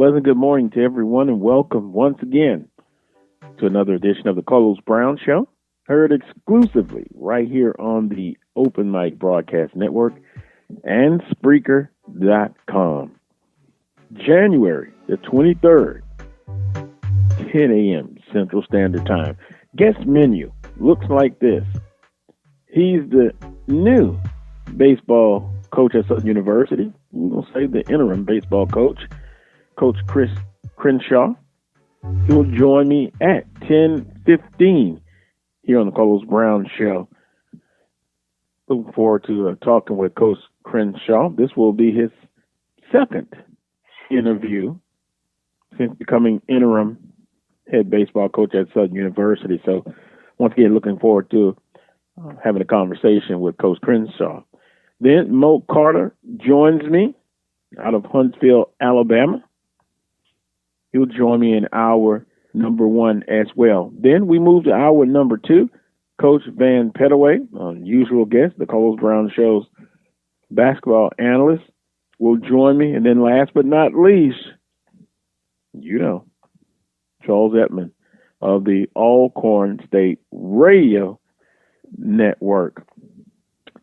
pleasant good morning to everyone and welcome once again to another edition of the Carlos Brown Show, heard exclusively right here on the Open Mic Broadcast Network and Spreaker.com. January the 23rd, 10 a.m. Central Standard Time. Guest menu looks like this. He's the new baseball coach at Southern University. We'll say the interim baseball coach, Coach Chris Crenshaw. He'll join me at 10:15 here on the Carlos Brown Show. Looking forward to talking with Coach Crenshaw. This will be his second interview since becoming interim head baseball coach at Southern University. So once again, looking forward to having a conversation with Coach Crenshaw. Then Mo Carter joins me out of Huntsville, Alabama. He'll join me in hour number one as well. Then we move to hour number two. Coach Van Pettaway, usual guest, the Carlos Brown Show's basketball analyst, will join me. And then last but not least, Charles Ettman of the Alcorn State Radio Network.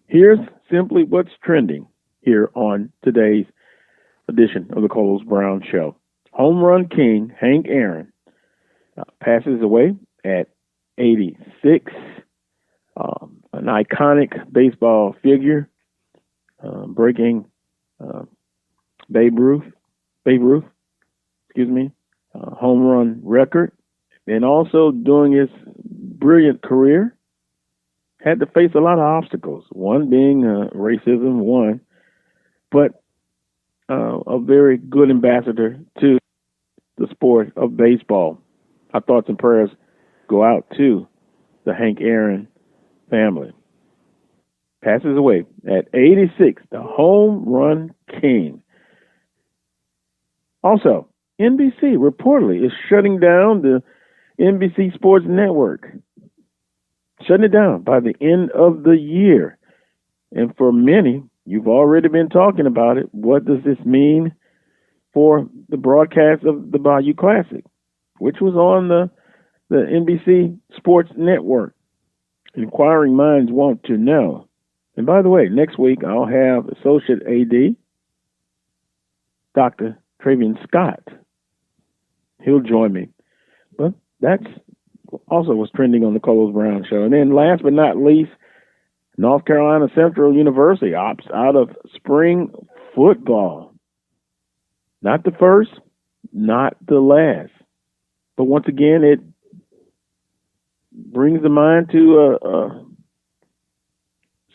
Here's simply what's trending here on today's edition of the Carlos Brown Show. Home run king Hank Aaron passes away at 86. An iconic baseball figure, breaking Babe Ruth, home run record, and also during his brilliant career, had to face a lot of obstacles. One being racism, but a very good ambassador to the sport of baseball. Our thoughts and prayers go out to the Hank Aaron family. Passes away at 86, the home run king. Also, NBC reportedly is shutting down the NBC Sports Network. Shutting it down by the end of the year. And for many, you've already been talking about it. What does this mean for the broadcast of the Bayou Classic, which was on the NBC Sports Network? Inquiring minds want to know. And by the way, next week I'll have Associate AD, Dr. Travian Scott. He'll join me. But that's also what's trending on the Carlos Brown Show. And then last but not least, North Carolina Central University opts out of spring football. Not the first, not the last. But once again, it brings the mind to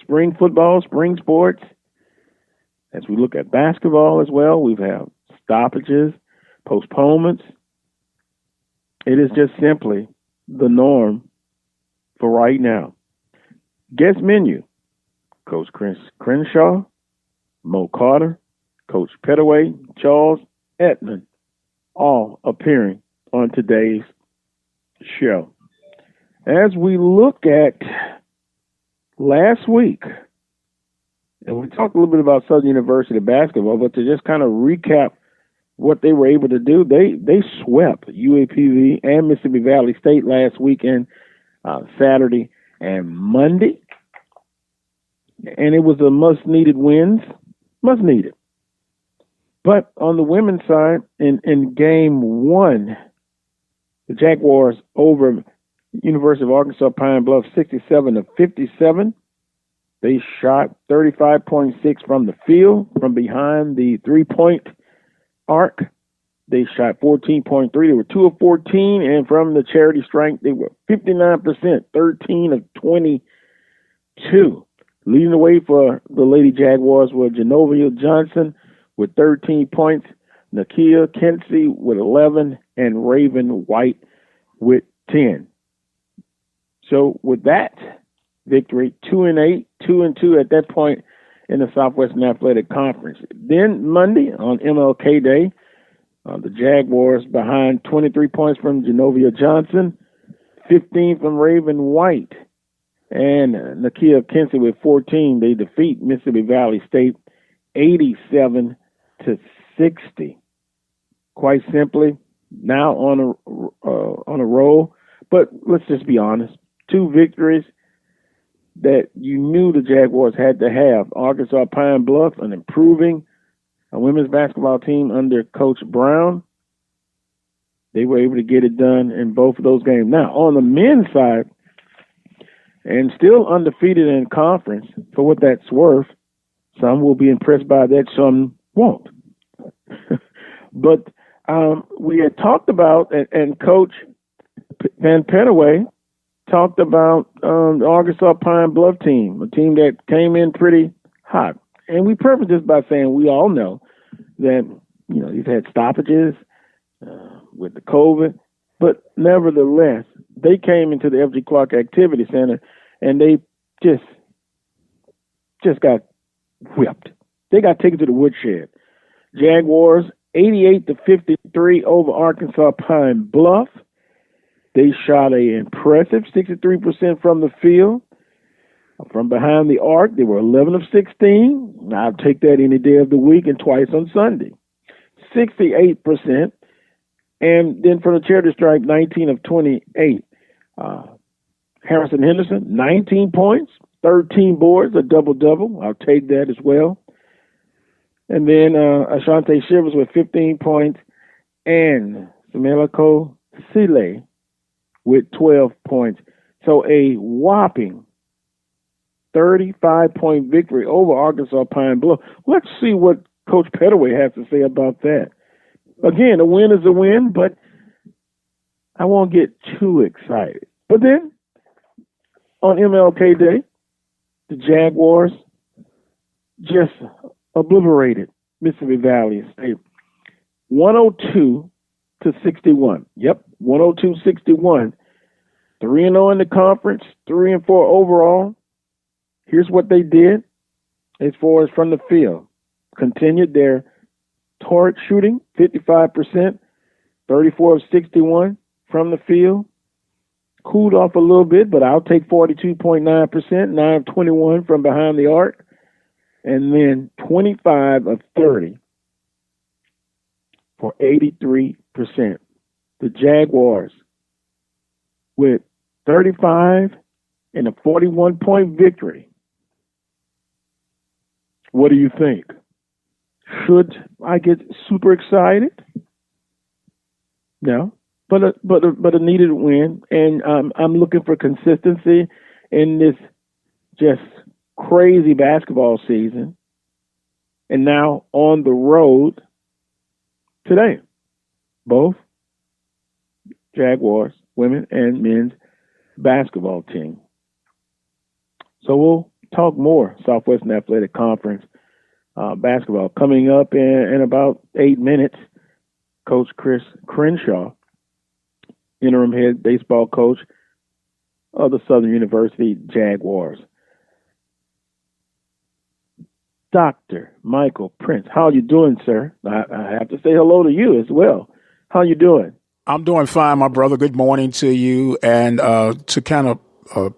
spring football, spring sports. As we look at basketball as well, we've had stoppages, postponements. It is just simply the norm for right now. Guest menu, Coach Crenshaw, Mo Carter, Coach Pettaway, Charles Ettman, all appearing on today's show. As we look at last week, and we talked a little bit about Southern University basketball, but to just kind of recap what they were able to do, they swept UAPB and Mississippi Valley State last weekend, Saturday and Monday. And it was a much-needed wins. Much-needed. But on the women's side, in game one, the Jaguars over University of Arkansas Pine Bluff 67-57. They shot 35.6 from the field, from behind the three-point arc. They shot 14.3. They were 2 of 14, and from the charity strike, they were 59%, 13 of 22. Leading the way for the Lady Jaguars were Genovia Johnson with 13 points, Nakia Kensey with 11, and Raven White with 10. So with that victory, 2-8, 2-2 at that point in the Southwestern Athletic Conference. Then Monday on MLK Day, the Jaguars behind 23 points from Genovia Johnson, 15 from Raven White, and Nakia Kensey with 14. They defeat Mississippi Valley State 87-60. quite simply, now on a roll. But let's just be honest. 2 victories that you knew the Jaguars had to have. Arkansas Pine Bluff, an improving women's basketball team under Coach Brown. They were able to get it done in both of those games. Now, on the men's side, and still undefeated in conference, for what that's worth, some will be impressed by that, some won't. But we had talked about, and Coach Van Penaway talked about the Arkansas Pine Bluff team, a team that came in pretty hot. And we preface this by saying we all know that, you've had stoppages with the COVID, but nevertheless, they came into the F.G. Clark Activity Center and they just got whipped. They got taken to the woodshed. Jaguars 88-53 over Arkansas Pine Bluff. They shot an impressive 63% from the field. From behind the arc, they were 11 of 16. I'll take that any day of the week and twice on Sunday. 68%. And then from the charity stripe, 19 of 28. Harrison Henderson, 19 points, 13 boards, a double-double. I'll take that as well. And then Ashante Shivers with 15 points, and Samelako Sile with 12 points. So a whopping 35-point victory over Arkansas Pine Bluff. Let's see what Coach Pettaway has to say about that. Again, a win is a win, but I won't get too excited. But then, on MLK Day, the Jaguars just obliterated Mississippi Valley State 102-61. Yep, 102-61. 3-0 in the conference, 3-4 overall. Here's what they did as far as from the field. Continued their target shooting, 55%, 34 of 61 from the field. Cooled off a little bit, but I'll take 42.9%, 9 of 21 from behind the arc, and then 25 of 30 for 83%. The Jaguars with 35 and a 41-point victory. What do you think? Should I get super excited? No, but a needed win, and I'm looking for consistency in this just crazy basketball season. And now on the road today, both Jaguars, women and men's basketball team. So we'll talk more Southwestern Athletic Conference basketball coming up in about 8 minutes. Coach Chris Crenshaw, interim head baseball coach of the Southern University Jaguars. Dr. Michael Prince, how you doing, sir? I have to say hello to you as well. How you doing? I'm doing fine, my brother. Good morning to you. And to kind of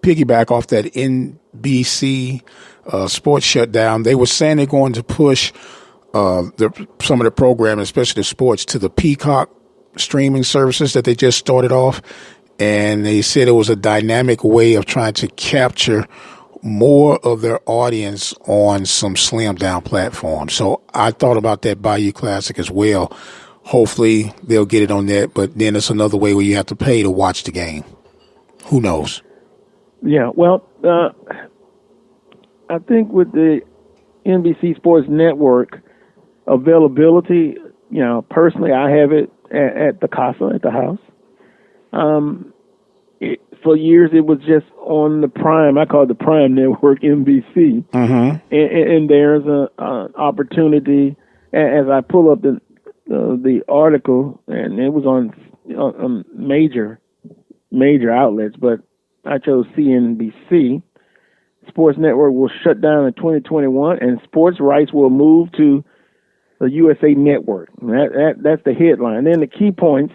piggyback off that NBC sports shutdown, they were saying they're going to push some of the programming, especially the sports, to the Peacock streaming services that they just started off. And they said it was a dynamic way of trying to capture more of their audience on some slimmed down platforms. So I thought about that Bayou Classic as well. Hopefully they'll get it on that, but then it's another way where you have to pay to watch the game. Who knows? Yeah, well, I think with the NBC Sports Network availability, personally, I have it at the casa, at the house. For years, it was just on the Prime. I call it the Prime Network, NBC. Mm-hmm. And there's an opportunity, as I pull up the article, and it was on major outlets, but I chose CNBC. Sports Network will shut down in 2021, and sports rights will move to the USA Network. That's the headline. And then the key points: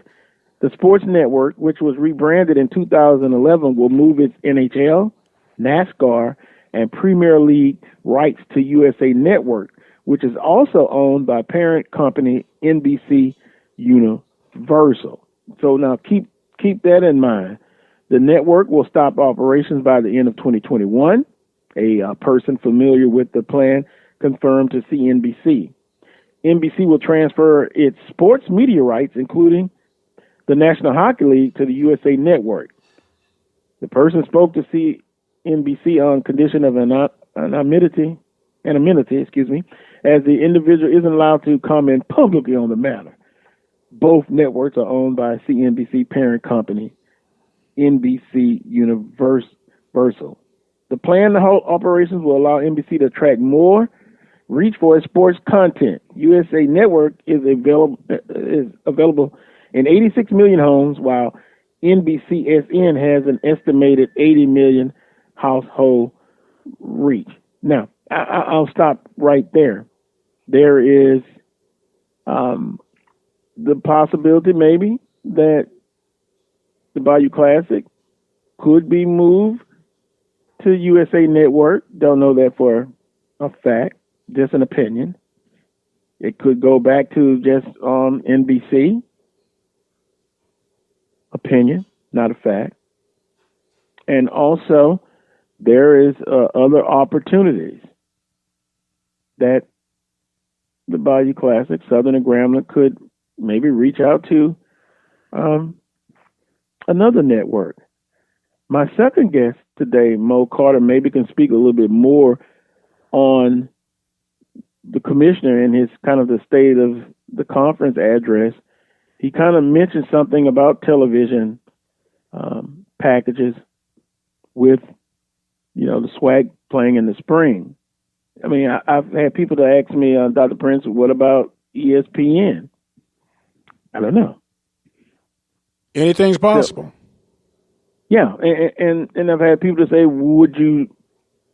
the Sports Network, which was rebranded in 2011, will move its NHL, NASCAR, and Premier League rights to USA Network, which is also owned by parent company NBC Universal. So now keep that in mind. The network will stop operations by the end of 2021. A person familiar with the plan confirmed to CNBC. NBC will transfer its sports media rights, including the National Hockey League, to the USA Network. The person spoke to CNBC on condition of anonymity, as the individual isn't allowed to comment publicly on the matter. Both networks are owned by CNBC parent company, NBC Universal. The planned operations will allow NBC to attract more reach for its sports content. USA Network is available in 86 million homes, while NBCSN has an estimated 80 million household reach. Now, I'll stop right there. There is the possibility maybe that the Bayou Classic could be moved to USA Network. Don't know that for a fact, just an opinion. It could go back to just on NBC. Opinion, not a fact. And also, there is other opportunities that the Bayou Classic, Southern and Grambling, could maybe reach out to another network. My second guest today, Mo Carter, maybe can speak a little bit more on the commissioner and his kind of the state of the conference address. He kind of mentioned something about television packages with, the SWAC playing in the spring. I mean, I've had people to ask me, Dr. Prince, what about ESPN? I don't know. Anything's possible. So, yeah, and I've had people to say, would you,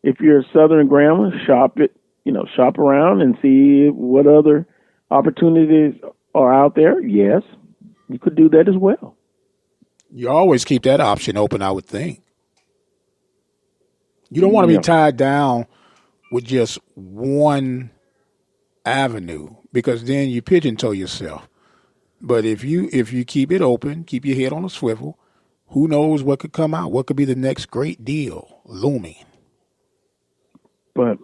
if you're Southern Grambling, shop around and see what other opportunities are out there? Yes, you could do that as well. You always keep that option open, I would think. You don't want to be tied down with just one avenue, because then you pigeonhole yourself. But if you keep it open, keep your head on a swivel, who knows what could come out? What could be the next great deal looming? But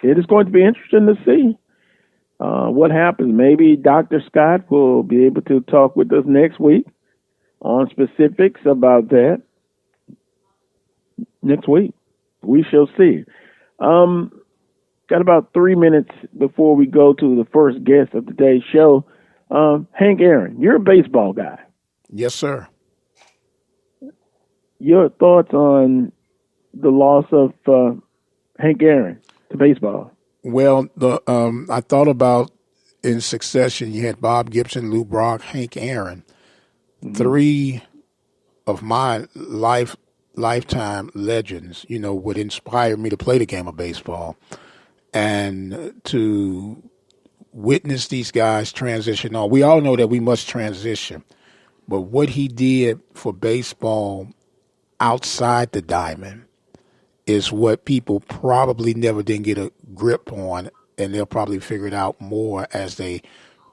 it is going to be interesting to see what happens. Maybe Dr. Scott will be able to talk with us next week on specifics about that. Next week, we shall see. Got about 3 minutes before we go to the first guest of today's show. Hank Aaron, you're a baseball guy. Yes, sir. Your thoughts on the loss of Hank Aaron to baseball? Well, I thought about in succession. You had Bob Gibson, Lou Brock, Hank Aaron, three of my lifetime legends. Would inspire me to play the game of baseball, and to witness these guys transition on. We all know that we must transition, but what he did for baseball outside the diamond is what people probably never did get a grip on, and they'll probably figure it out more as they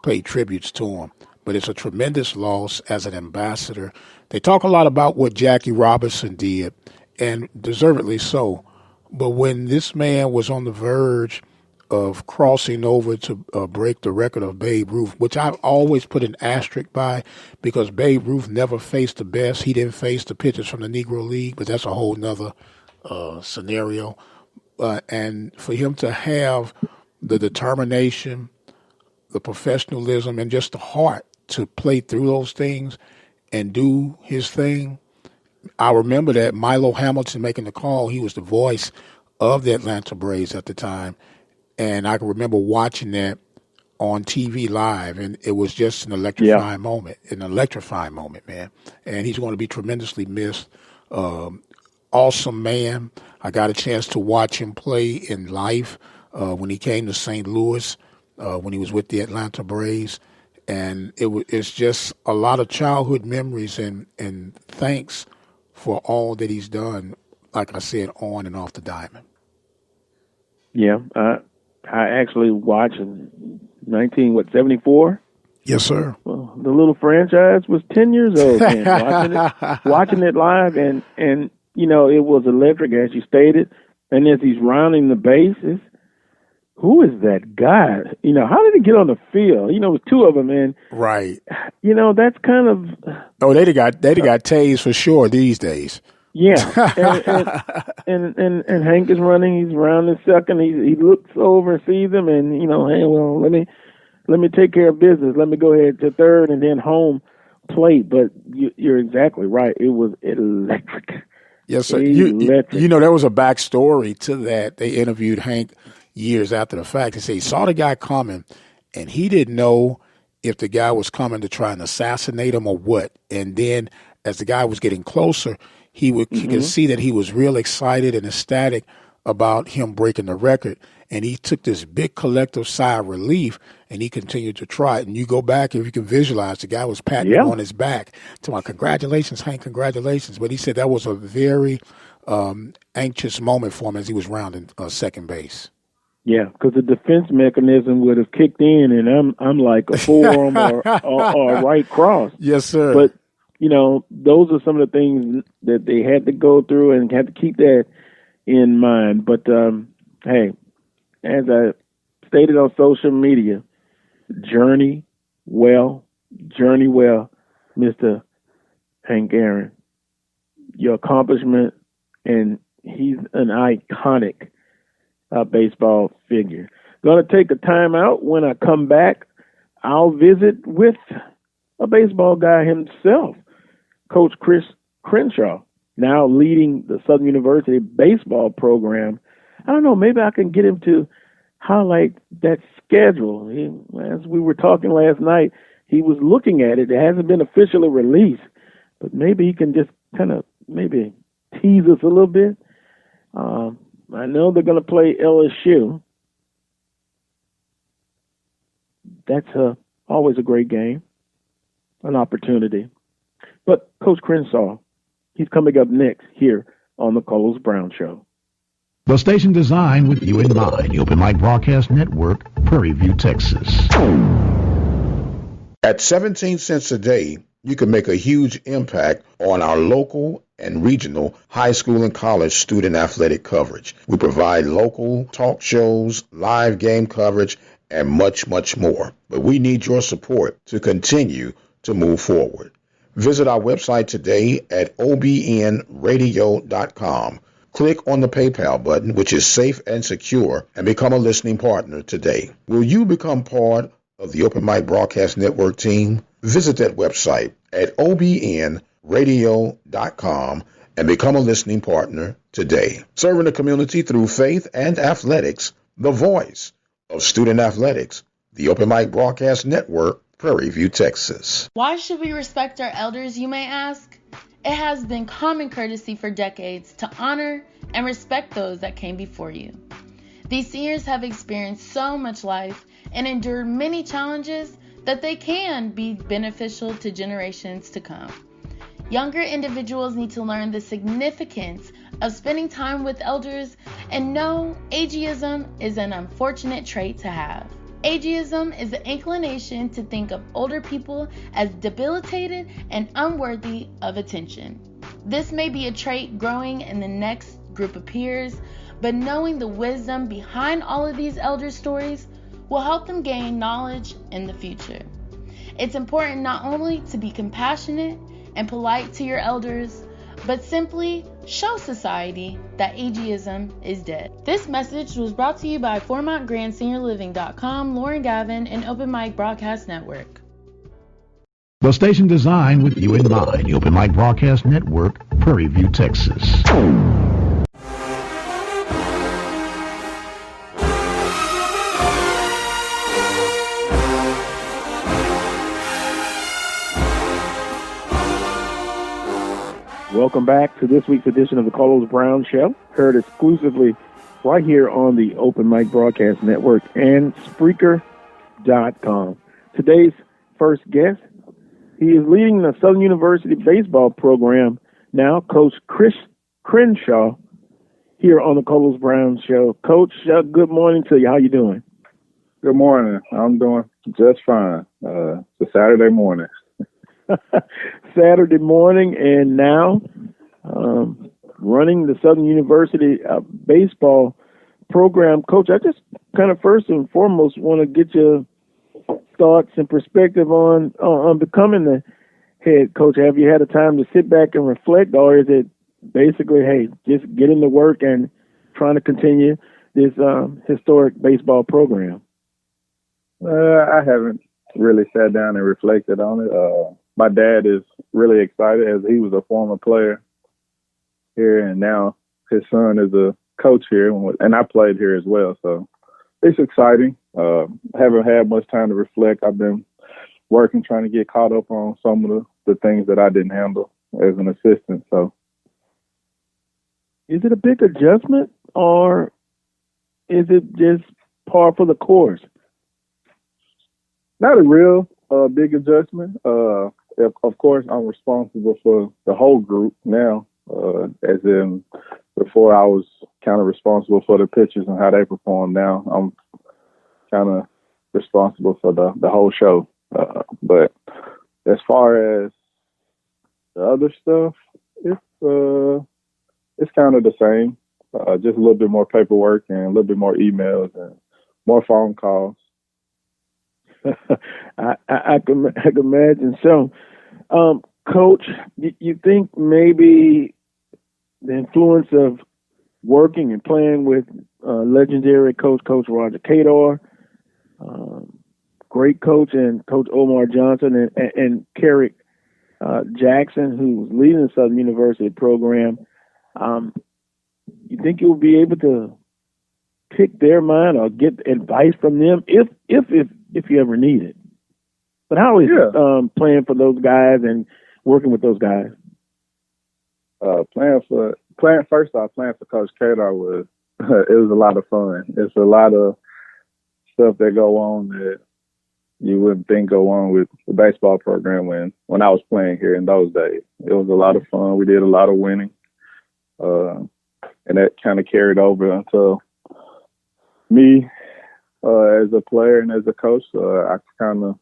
pay tributes to him. But it's a tremendous loss as an ambassador. They talk a lot about what Jackie Robinson did, and deservedly so. But when this man was on the verge of crossing over to break the record of Babe Ruth, which I've always put an asterisk by, because Babe Ruth never faced the best. He didn't face the pitchers from the Negro League, but that's a whole nother scenario. And for him to have the determination, the professionalism, and just the heart to play through those things and do his thing. I remember that Milo Hamilton making the call. He was the voice of the Atlanta Braves at the time. And I can remember watching that on TV live, and it was just an electrifying moment, man. And he's going to be tremendously missed. Awesome man. I got a chance to watch him play in life when he came to St. Louis, when he was with the Atlanta Braves. And it's just a lot of childhood memories, and thanks for all that he's done, like I said, on and off the diamond. Yeah, I actually watched in 74? Yes, sir. Well, the little franchise was 10 years old then, watching it live, and it was electric, as you stated. And as he's rounding the bases, who is that guy? How did he get on the field? It was two of them, and right. That's kind of they'd have got tased for sure these days. Yeah, and Hank is running. He's rounding second. He looks over and sees him, and hey, well, let me take care of business. Let me go ahead to third and then home plate. But you're exactly right. It was electric. Yes, sir. Electric. There was a backstory to that. They interviewed Hank years after the fact and say he saw the guy coming, and he didn't know if the guy was coming to try and assassinate him or what. And then as the guy was getting closer, he could see that he was real excited and ecstatic about him breaking the record. And he took this big collective sigh of relief, and he continued to try it. And you go back, if you can visualize, the guy was patting him on his back, telling him, congratulations, Hank, congratulations. But he said that was a very anxious moment for him as he was rounding second base. Yeah, because the defense mechanism would have kicked in, and I'm like a forearm or a right cross. Yes, sir. But, those are some of the things that they had to go through and had to keep that in mind. But, hey, as I stated on social media, journey well, Mr. Hank Aaron. Your accomplishment, and he's an iconic baseball figure. Going to take a time out. When I come back, I'll visit with a baseball guy himself, Coach Chris Crenshaw, now leading the Southern University baseball program. I don't know, maybe I can get him to highlight that schedule. As we were talking last night, he was looking at it. It hasn't been officially released, but maybe he can just kind of maybe tease us a little bit. I know they're going to play LSU. That's always a great game, an opportunity. But Coach Crenshaw, he's coming up next here on the Carlos Brown Show. The station designed with you in mind, the Open Mic Broadcast Network, Prairie View, Texas. At 17 cents a day, you can make a huge impact on our local and regional high school and college student athletic coverage. We provide local talk shows, live game coverage, and much, much more. But we need your support to continue to move forward. Visit our website today at obnradio.com. Click on the PayPal button, which is safe and secure, and become a listening partner today. Will you become part of the Open Mic Broadcast Network team? Visit that website at obnradio.com and become a listening partner today. Serving the community through faith and athletics, the voice of student athletics, the Open Mic Broadcast Network, Prairie View, Texas. Why should we respect our elders, you may ask? It has been common courtesy for decades to honor and respect those that came before you. These seniors have experienced so much life and endured many challenges that they can be beneficial to generations to come. Younger individuals need to learn the significance of spending time with elders and know ageism is an unfortunate trait to have. Ageism is the inclination to think of older people as debilitated and unworthy of attention. This may be a trait growing in the next group of peers, but knowing the wisdom behind all of these elder stories will help them gain knowledge in the future. It's important not only to be compassionate and polite to your elders, but simply show society that ageism is dead. This message was brought to you by FormontGrandSeniorLiving.com, Lauren Gavin, and Open Mic Broadcast Network. The station designed with you in mind, the Open Mic Broadcast Network, Prairie View, Texas. Welcome back to this week's edition of the Carlos Brown Show, heard exclusively right here on the Open Mic Broadcast Network and Spreaker.com. Today's first guest, he is leading the Southern University baseball program now, Coach Chris Crenshaw, here on the Carlos Brown Show. Coach, good morning to you. How you doing? Good morning. I'm doing just fine. It's a Saturday morning. Saturday morning, and now running the Southern University baseball program. Coach, I just kind of first and foremost want to get your thoughts and perspective on becoming the head coach. Have you had a time to sit back and reflect, or is it basically, hey, just getting to work and trying to continue this historic baseball program? I haven't really sat down and reflected on it. My dad is really excited as he was a former player here, and now his son is a coach here, and I played here as well. So it's exciting. Haven't had much time to reflect. I've been working, trying to get caught up on some of the things that I didn't handle as an assistant. So, is it a big adjustment, or is it just par for the course? Not a real big adjustment. Of course, I'm responsible for the whole group now, as in before I was kind of responsible for the pitchers and how they perform. Now I'm kind of responsible for the whole show. But as far as the other stuff, it's kind of the same. Just a little bit more paperwork and a little bit more emails and more phone calls. I can imagine. So, Coach, you think maybe the influence of working and playing with legendary Coach Roger Cador, great coach, and Coach Omar Johnson and Kerrick Jackson, who was leading the Southern University program, you think you'll be able to pick their mind or get advice from them if you ever need it? But how is playing for those guys and working with those guys? Playing for Coach Kadar was it was a lot of fun. It's a lot of stuff that go on that you wouldn't think go on with the baseball program when I was playing here in those days. It was a lot of fun. We did a lot of winning, and that kind of carried over until me as a player and as a coach. I kind of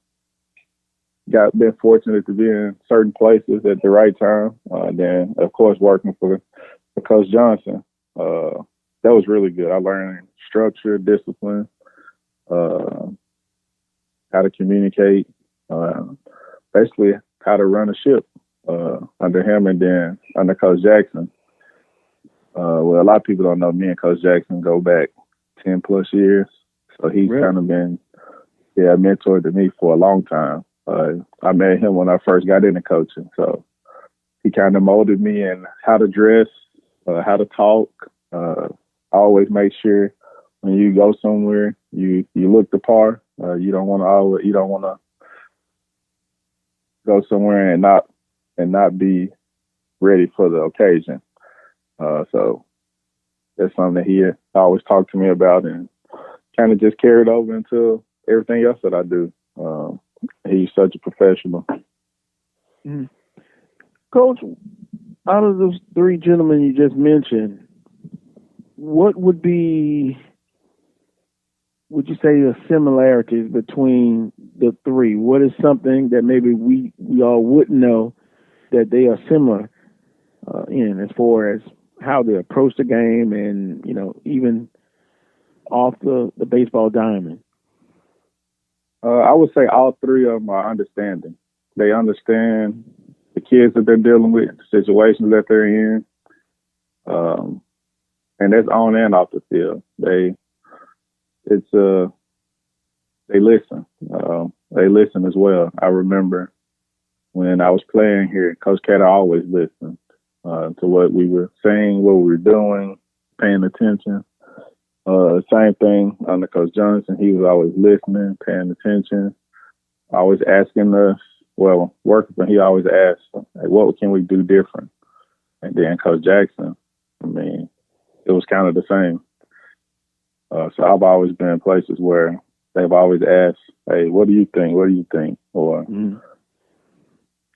been fortunate to be in certain places at the right time. Then, of course, working for Coach Johnson, that was really good. I learned structure, discipline, how to communicate, basically how to run a ship under him, and then under Coach Jackson. Well, a lot of people don't know me and Coach Jackson go back 10 plus years. So he's kind of been, a mentor to me for a long time. I met him when I first got into coaching. So he kind of molded me in how to dress, how to talk. I always make sure when you go somewhere, you look the part. You don't want to go somewhere and not be ready for the occasion. So that's something that he always talked to me about, and kind of just carried over into everything else that I do. He's such a professional. Mm. Coach, out of those three gentlemen you just mentioned, what would you say the similarities between the three? What is something that maybe we all wouldn't know that they are similar in, as far as how they approach the game and, even off the baseball diamond? I would say all three of them are understanding. They understand the kids that they're dealing with, the situations that they're in, and that's on and off the field. They listen. They listen as well. I remember when I was playing here, Coach Cater always listened to what we were saying, what we were doing, paying attention. Same thing under Coach Johnson. He was always listening, paying attention, always asking us, working for him, he always asked, hey, what can we do different? And then Coach Jackson, it was kind of the same. So I've always been in places where they've always asked, hey, what do you think? What do you think? Or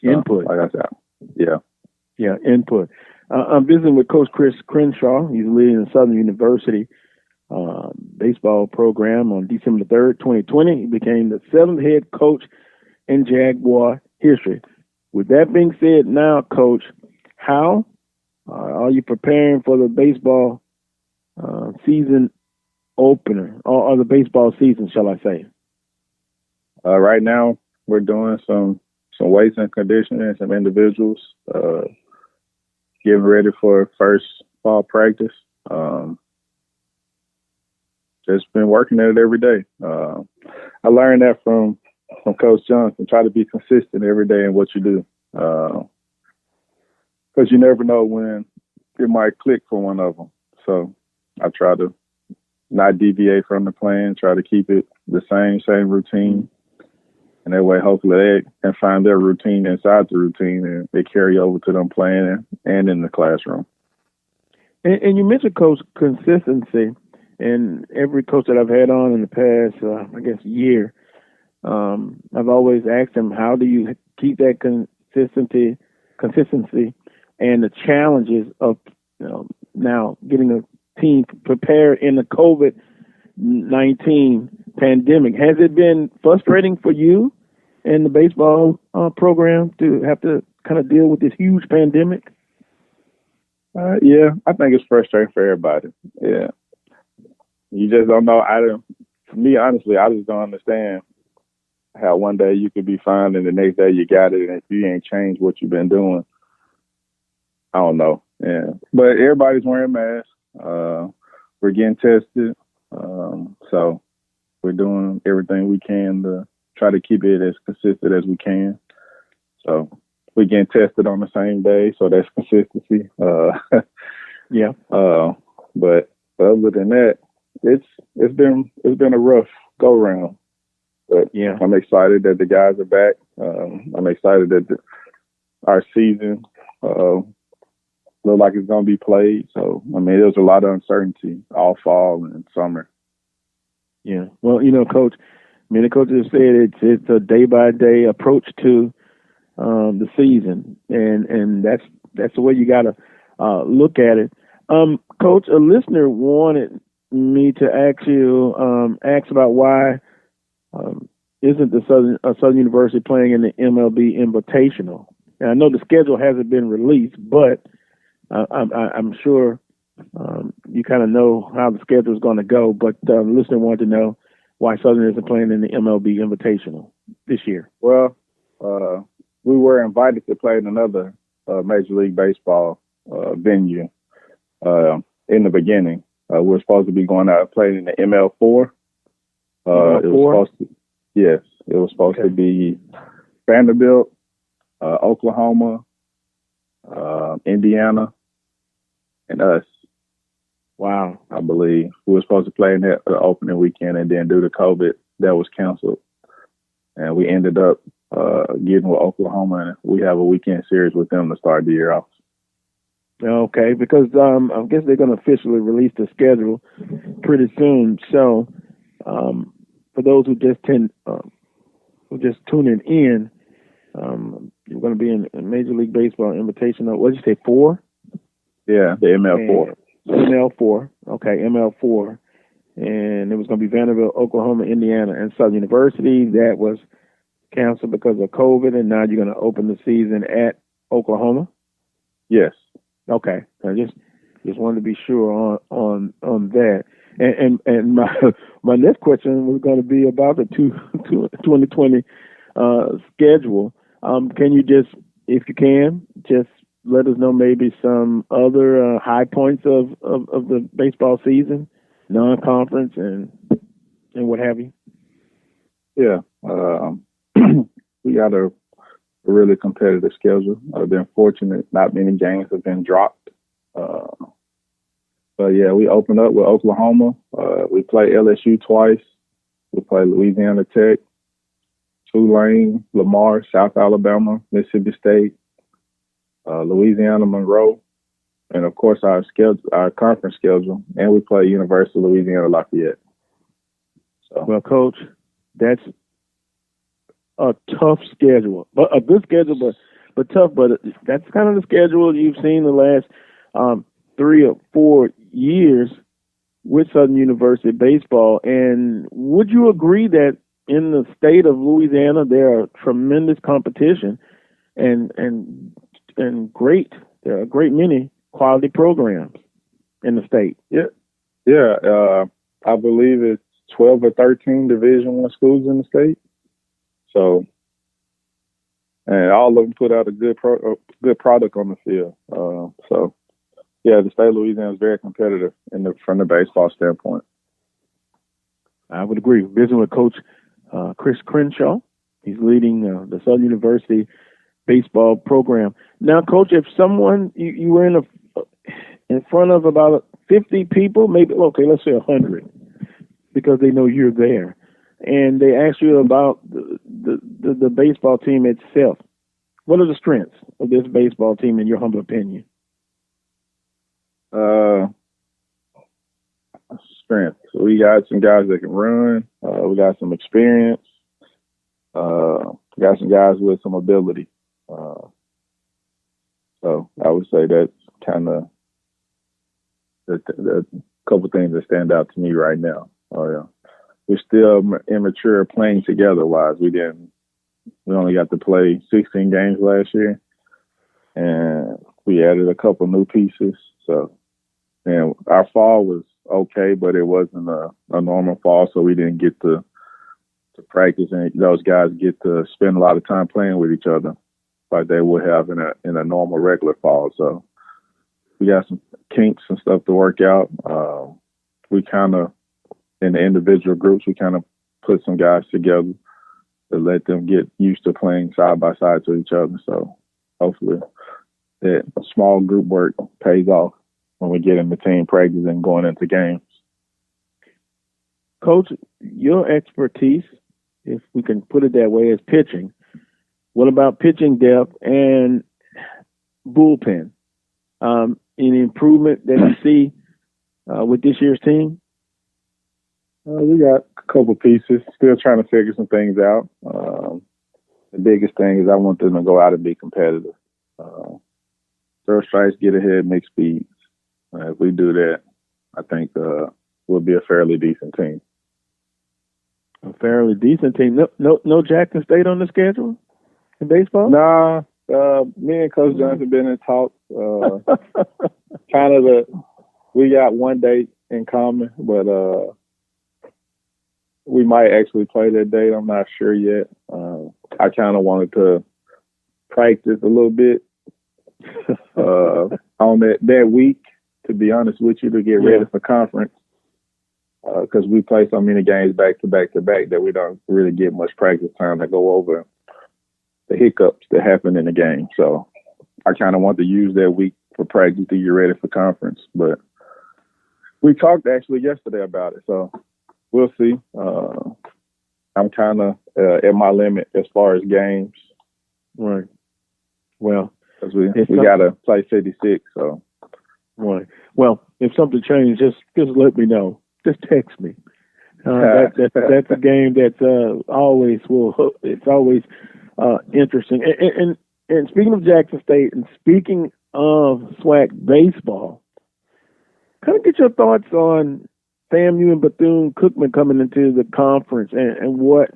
input. Like I said, yeah. Yeah, input. I'm visiting with Coach Chris Crenshaw. He's leading the Southern University baseball program on December 3rd, 2020. He became the 7th head coach in Jaguar history. With that being said, now, Coach, how are you preparing for the baseball season opener, or the baseball season, shall I say? Right now, we're doing some weights and conditioning, some individuals, getting ready for first fall practice. Just been working at it every day. I learned that from Coach Johnson. Try to be consistent every day in what you do, because you never know when it might click for one of them. So I try to not deviate from the plan. Try to keep it the same routine, and that way, hopefully, they can find their routine inside the routine, and they carry over to them playing and in the classroom. And you mentioned, Coach, consistency. And every coach that I've had on in the past, year, I've always asked them, how do you keep that consistency and the challenges of now getting a team prepared in the COVID-19 pandemic? Has it been frustrating for you in the baseball program to have to kind of deal with this huge pandemic? Yeah, I think it's frustrating for everybody. Yeah. You just don't know. For me, honestly, I just don't understand how one day you could be fine and the next day you got it, and if you ain't changed what you've been doing, I don't know. Yeah, but everybody's wearing masks. We're getting tested, so we're doing everything we can to try to keep it as consistent as we can. So we're getting tested on the same day, so that's consistency. Yeah. But other than that, it's been a rough go round, but yeah, I'm excited that the guys are back. I'm excited that our season look like it's going to be played. So there's a lot of uncertainty all fall and summer. Yeah, well, Coach, many coaches have said it's a day by day approach to the season, and that's the way you got to look at it. Coach, a listener wanted me to ask about why isn't the Southern University playing in the MLB Invitational? And I know the schedule hasn't been released, but I'm sure you kind of know how the schedule is going to go. But the listener wanted to know why Southern isn't playing in the MLB Invitational this year. Well, we were invited to play in another Major League Baseball venue in the beginning. We were supposed to be going out and playing in the ML4. It was supposed to be Vanderbilt, Oklahoma, Indiana, and us. Wow. I believe we were supposed to play in that opening weekend, and then due to COVID, that was canceled. And we ended up getting with Oklahoma, and we have a weekend series with them to start the year off. Okay, because I guess they're going to officially release the schedule pretty soon. So, for those who just tuning in, you're going to be in Major League Baseball Invitational. What did you say, 4? Yeah, the ML4. ML4. Okay, ML4, and it was going to be Vanderbilt, Oklahoma, Indiana, and Southern University. That was canceled because of COVID, and now you're going to open the season at Oklahoma. Yes. Okay, I just wanted to be sure on that. And my next question was going to be about the 2020 schedule. Can you just, if you can, just let us know maybe some other high points of the baseball season, non-conference and what have you? Yeah, we got a really competitive schedule. I've been fortunate; not many games have been dropped. But yeah, we open up with Oklahoma. We play LSU twice. We play Louisiana Tech, Tulane, Lamar, South Alabama, Mississippi State, Louisiana Monroe, and of course our conference schedule. And we play University of Louisiana Lafayette. So. Well, Coach, that's a tough schedule, but a good schedule, but tough. But that's kind of the schedule you've seen the last 3 or 4 years with Southern University baseball. And would you agree that in the state of Louisiana there are tremendous competition and there are a great many quality programs in the state? Yeah. I believe it's 12 or 13 Division I schools in the state. So, and all of them put out a good product on the field. So, yeah, the state of Louisiana is very competitive from the baseball standpoint. I would agree. Visiting with Coach Chris Crenshaw. He's leading the Southern University baseball program. Now, Coach, if someone you were in front of about 50 people, maybe let's say 100, because they know you're there, and they ask you about the baseball team itself. What are the strengths of this baseball team, in your humble opinion? Strength. So we got some guys that can run. We got some experience. We got some guys with some ability. So I would say that's kind of the couple things that stand out to me right now. Oh yeah, we're still immature playing together wise. We only got to play 16 games last year, and we added a couple new pieces. So, and our fall was okay, but it wasn't a normal fall, so we didn't get to practice, and those guys get to spend a lot of time playing with each other like they would have in a normal regular fall. So we got some kinks and stuff to work out. We kind of, in the individual groups, we kind of put some guys together to let them get used to playing side by side to each other. So hopefully that small group work pays off when we get into team practice and going into games. Coach, your expertise, if we can put it that way, is pitching. What about pitching depth and bullpen? Any improvement that you see with this year's team? We got a couple pieces. Still trying to figure some things out. The biggest thing is I want them to go out and be competitive. Throw strikes, get ahead, make speeds. If we do that, I think we'll be a fairly decent team. A fairly decent team. No Jackson State on the schedule in baseball? Nah. Me and Coach Johnson have been in talks. We got one date in common, but we might actually play that date. I'm not sure yet. I kind of wanted to practice a little bit on that week, to be honest with you, to get ready for conference. Because we play so many games back to back that we don't really get much practice time to go over the hiccups that happen in the game. So I kind of want to use that week for practice to get ready for conference. But we talked actually yesterday about it, so we'll see. I'm kind of at my limit as far as games. Right. Well, because we got to play 56. So. Right. Well, if something changes, just let me know. Just text me. That's a game that's it's always interesting. And speaking of Jackson State, and speaking of SWAC baseball, kind of get your thoughts on FAMU and Bethune-Cookman coming into the conference, and what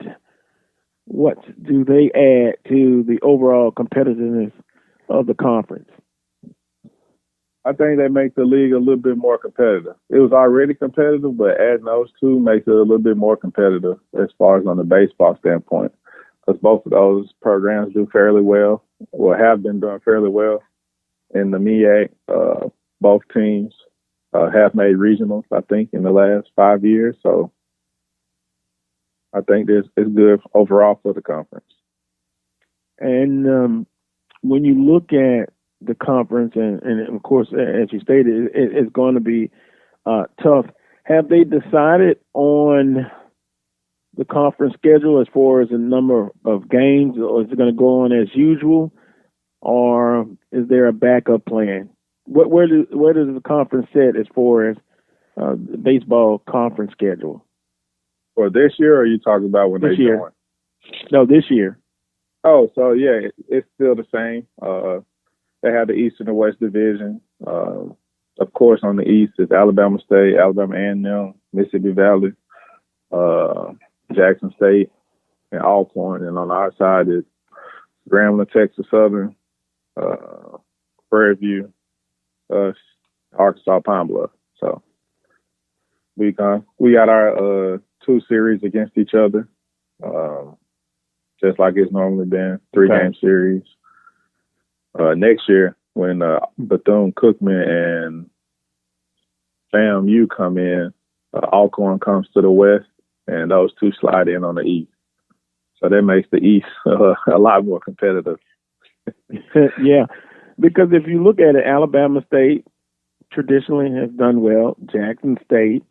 do they add to the overall competitiveness of the conference? I think they make the league a little bit more competitive. It was already competitive, but adding those two makes it a little bit more competitive as far as on the baseball standpoint, because both of those programs do fairly well, or have been doing fairly well in the MEAC. Both teams have made regionals, I think, in the last 5 years. So I think it's good overall for the conference. And when you look at the conference, and of course, as you stated, it's going to be tough. Have they decided on the conference schedule as far as the number of games, or is it going to go on as usual, or is there a backup plan? Where does the conference sit as far as the baseball conference schedule? For this year, or are you talking about when this they year? join? No, this year. Oh, so yeah, it's still the same. They have the East and the West division. of course, on the east is Alabama State, Alabama A&M, Mississippi Valley, Jackson State, and Alcorn. And on our side is Grambling, Texas Southern, Prairie View, us, Arkansas, Pine Bluff. So we got our 2 series against each other, just like it's normally been, 3-game series. Next year, when Bethune-Cookman and FAMU come in, Alcorn comes to the west, and those 2 slide in on the east. So that makes the east a lot more competitive. Yeah, because if you look at it, Alabama State traditionally has done well. Jackson State,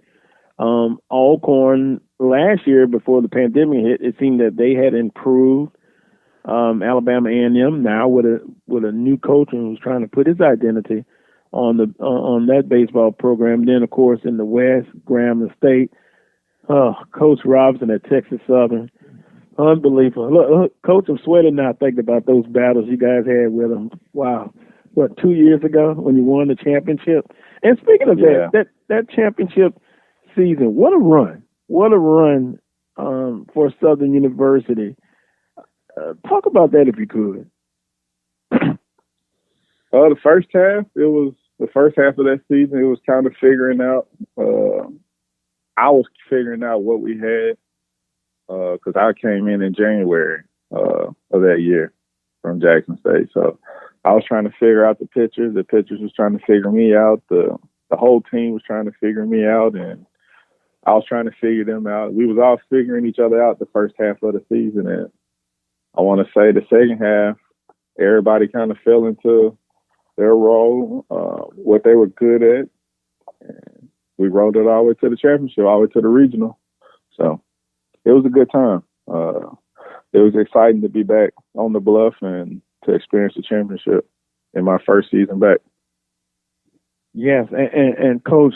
Alcorn last year before the pandemic hit, it seemed that they had improved. Alabama A&M now with a new coach who's trying to put his identity on that baseball program. Then of course in the West, Grambling State, Coach Robinson at Texas Southern, unbelievable. Look, Coach, I'm sweating now thinking about those battles you guys had with them. Wow, what, 2 years ago when you won the championship? And speaking of that championship season, what a run! What a run for Southern University. Talk about that if you could. The first half of that season, it was kind of figuring out. I was figuring out what we had because I came in January of that year from Jackson State. So I was trying to figure out the pitchers. The pitchers was trying to figure me out. The whole team was trying to figure me out, and I was trying to figure them out. We was all figuring each other out the first half of the season, and I want to say the second half, everybody kind of fell into their role, what they were good at. And we rolled it all the way to the championship, all the way to the regional. So it was a good time. It was exciting to be back on the bluff and to experience the championship in my first season back. Yes, and Coach,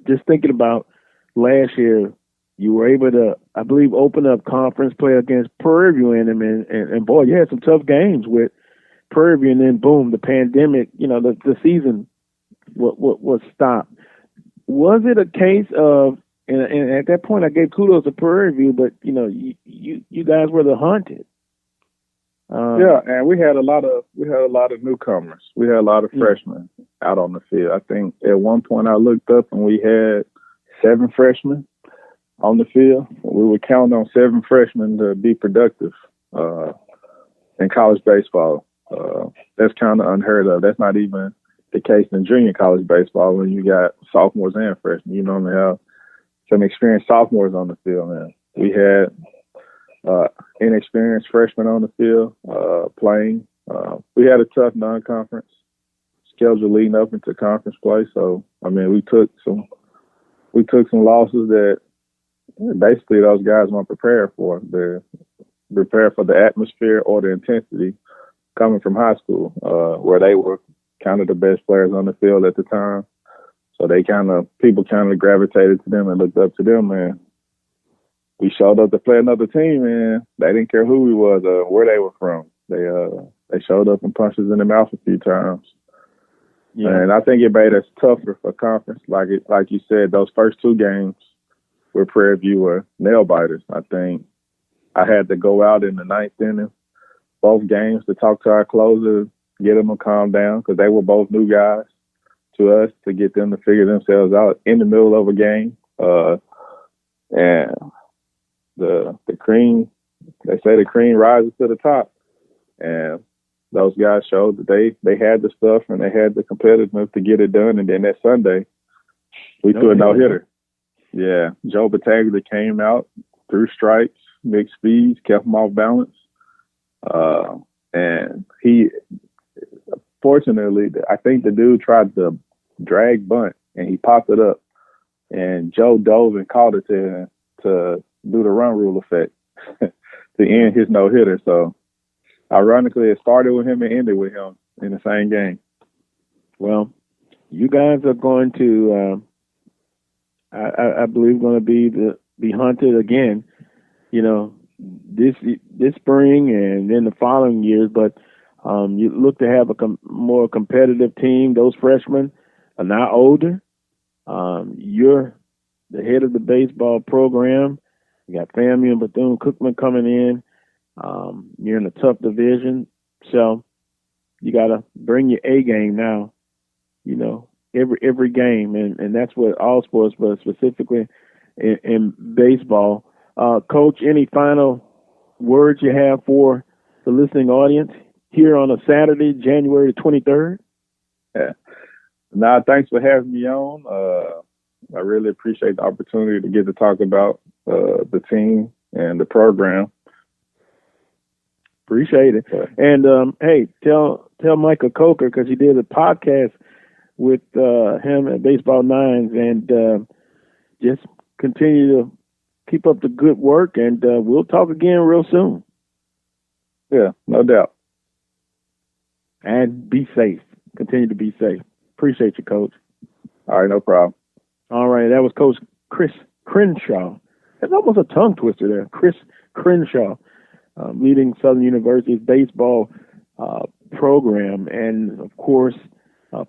just thinking about last year, you were able to, I believe, open up conference play against Prairie View in them, and boy, you had some tough games with Prairie View, and then boom, the pandemic, the season was stopped. Was it a case of, and at that point I gave kudos to Prairie View, but you guys were the hunted. Yeah, and we had a lot of newcomers. We had a lot of freshmen out on the field. I think at one point I looked up and we had 7 freshmen on the field. We were counting on 7 freshmen to be productive in college baseball. That's kind of unheard of. That's not even the case in junior college baseball when you got sophomores and freshmen. You normally have some experienced sophomores on the field, man. We had inexperienced freshmen on the field playing. We had a tough non-conference schedule leading up into conference play. So, I mean, we took some losses that basically those guys weren't prepared for. They're prepared for the atmosphere or the intensity coming from high school, where they were kind of the best players on the field at the time. So people kind of gravitated to them and looked up to them, and we showed up to play another team, and they didn't care who we was or where they were from. They showed up and punched us in the mouth a few times. Yeah. And I think it made us tougher for conference. Like you said, those first 2 games with Prairie View were nail biters. I think I had to go out in the 9th inning, both games, to talk to our closer, get them to calm down, because they were both new guys to us, to get them to figure themselves out in the middle of a game. And the cream, they say the cream rises to the top. And those guys showed that they had the stuff and they had the competitiveness to get it done. And then that Sunday, we threw a no-hitter. Yeah, Joe Bataglia came out, threw strikes, mixed speeds, kept them off balance. And he, fortunately, I think the dude tried to drag bunt, and he popped it up. And Joe dove and caught it to do the run rule effect to end his no-hitter. So, ironically, it started with him and ended with him in the same game. Well, you guys are going to, I believe, going to be hunted again, this spring and then the following years. But you look to have a more competitive team. Those freshmen, are now older. You're the head of the baseball program. You got FAMU and Bethune-Cookman coming in. You're in a tough division. So you got to bring your A game now, every game. And that's what all sports, but specifically in baseball. Coach, any final words you have for the listening audience here on a Saturday, January 23rd? Yeah. Nah, thanks for having me on. I really appreciate the opportunity to get to talk about the team and the program. Appreciate it. And hey, tell Michael Coker, because he did a podcast with him at Baseball Nines, and just continue to keep up the good work, and we'll talk again real soon. Yeah, no doubt. And be safe. Continue to be safe. Appreciate you, Coach. All right, no problem. All right, that was Coach Chris Crenshaw. That's almost a tongue twister there. Chris Crenshaw, leading Southern University's baseball program, and of course,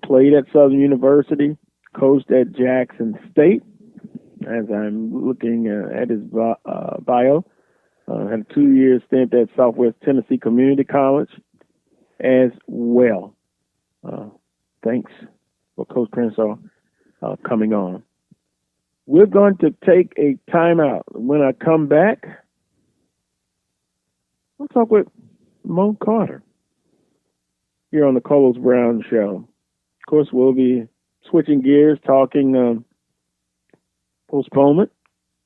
played at Southern University, coached at Jackson State. As I'm looking at his bio, had a 2-year stint at Southwest Tennessee Community College as well. Thanks for Coach Crenshaw coming on. We're going to take a timeout. When I come back, I'll talk with Mo Carter here on the Carlos Brown Show. Of course, we'll be switching gears, talking postponement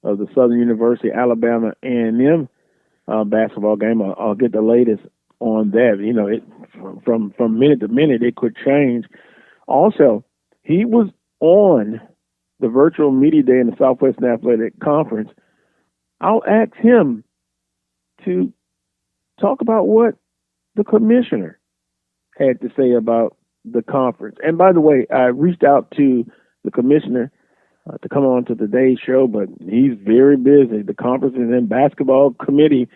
of the Southern University Alabama A&M basketball game. I'll get the latest on that. It from minute to minute, it could change. Also, he was on the virtual media day in the Southwestern Athletic Conference. I'll ask him to talk about what the commissioner had to say about the conference. And by the way, I reached out to the commissioner to come on to today's show, but he's very busy. The conference is in basketball committee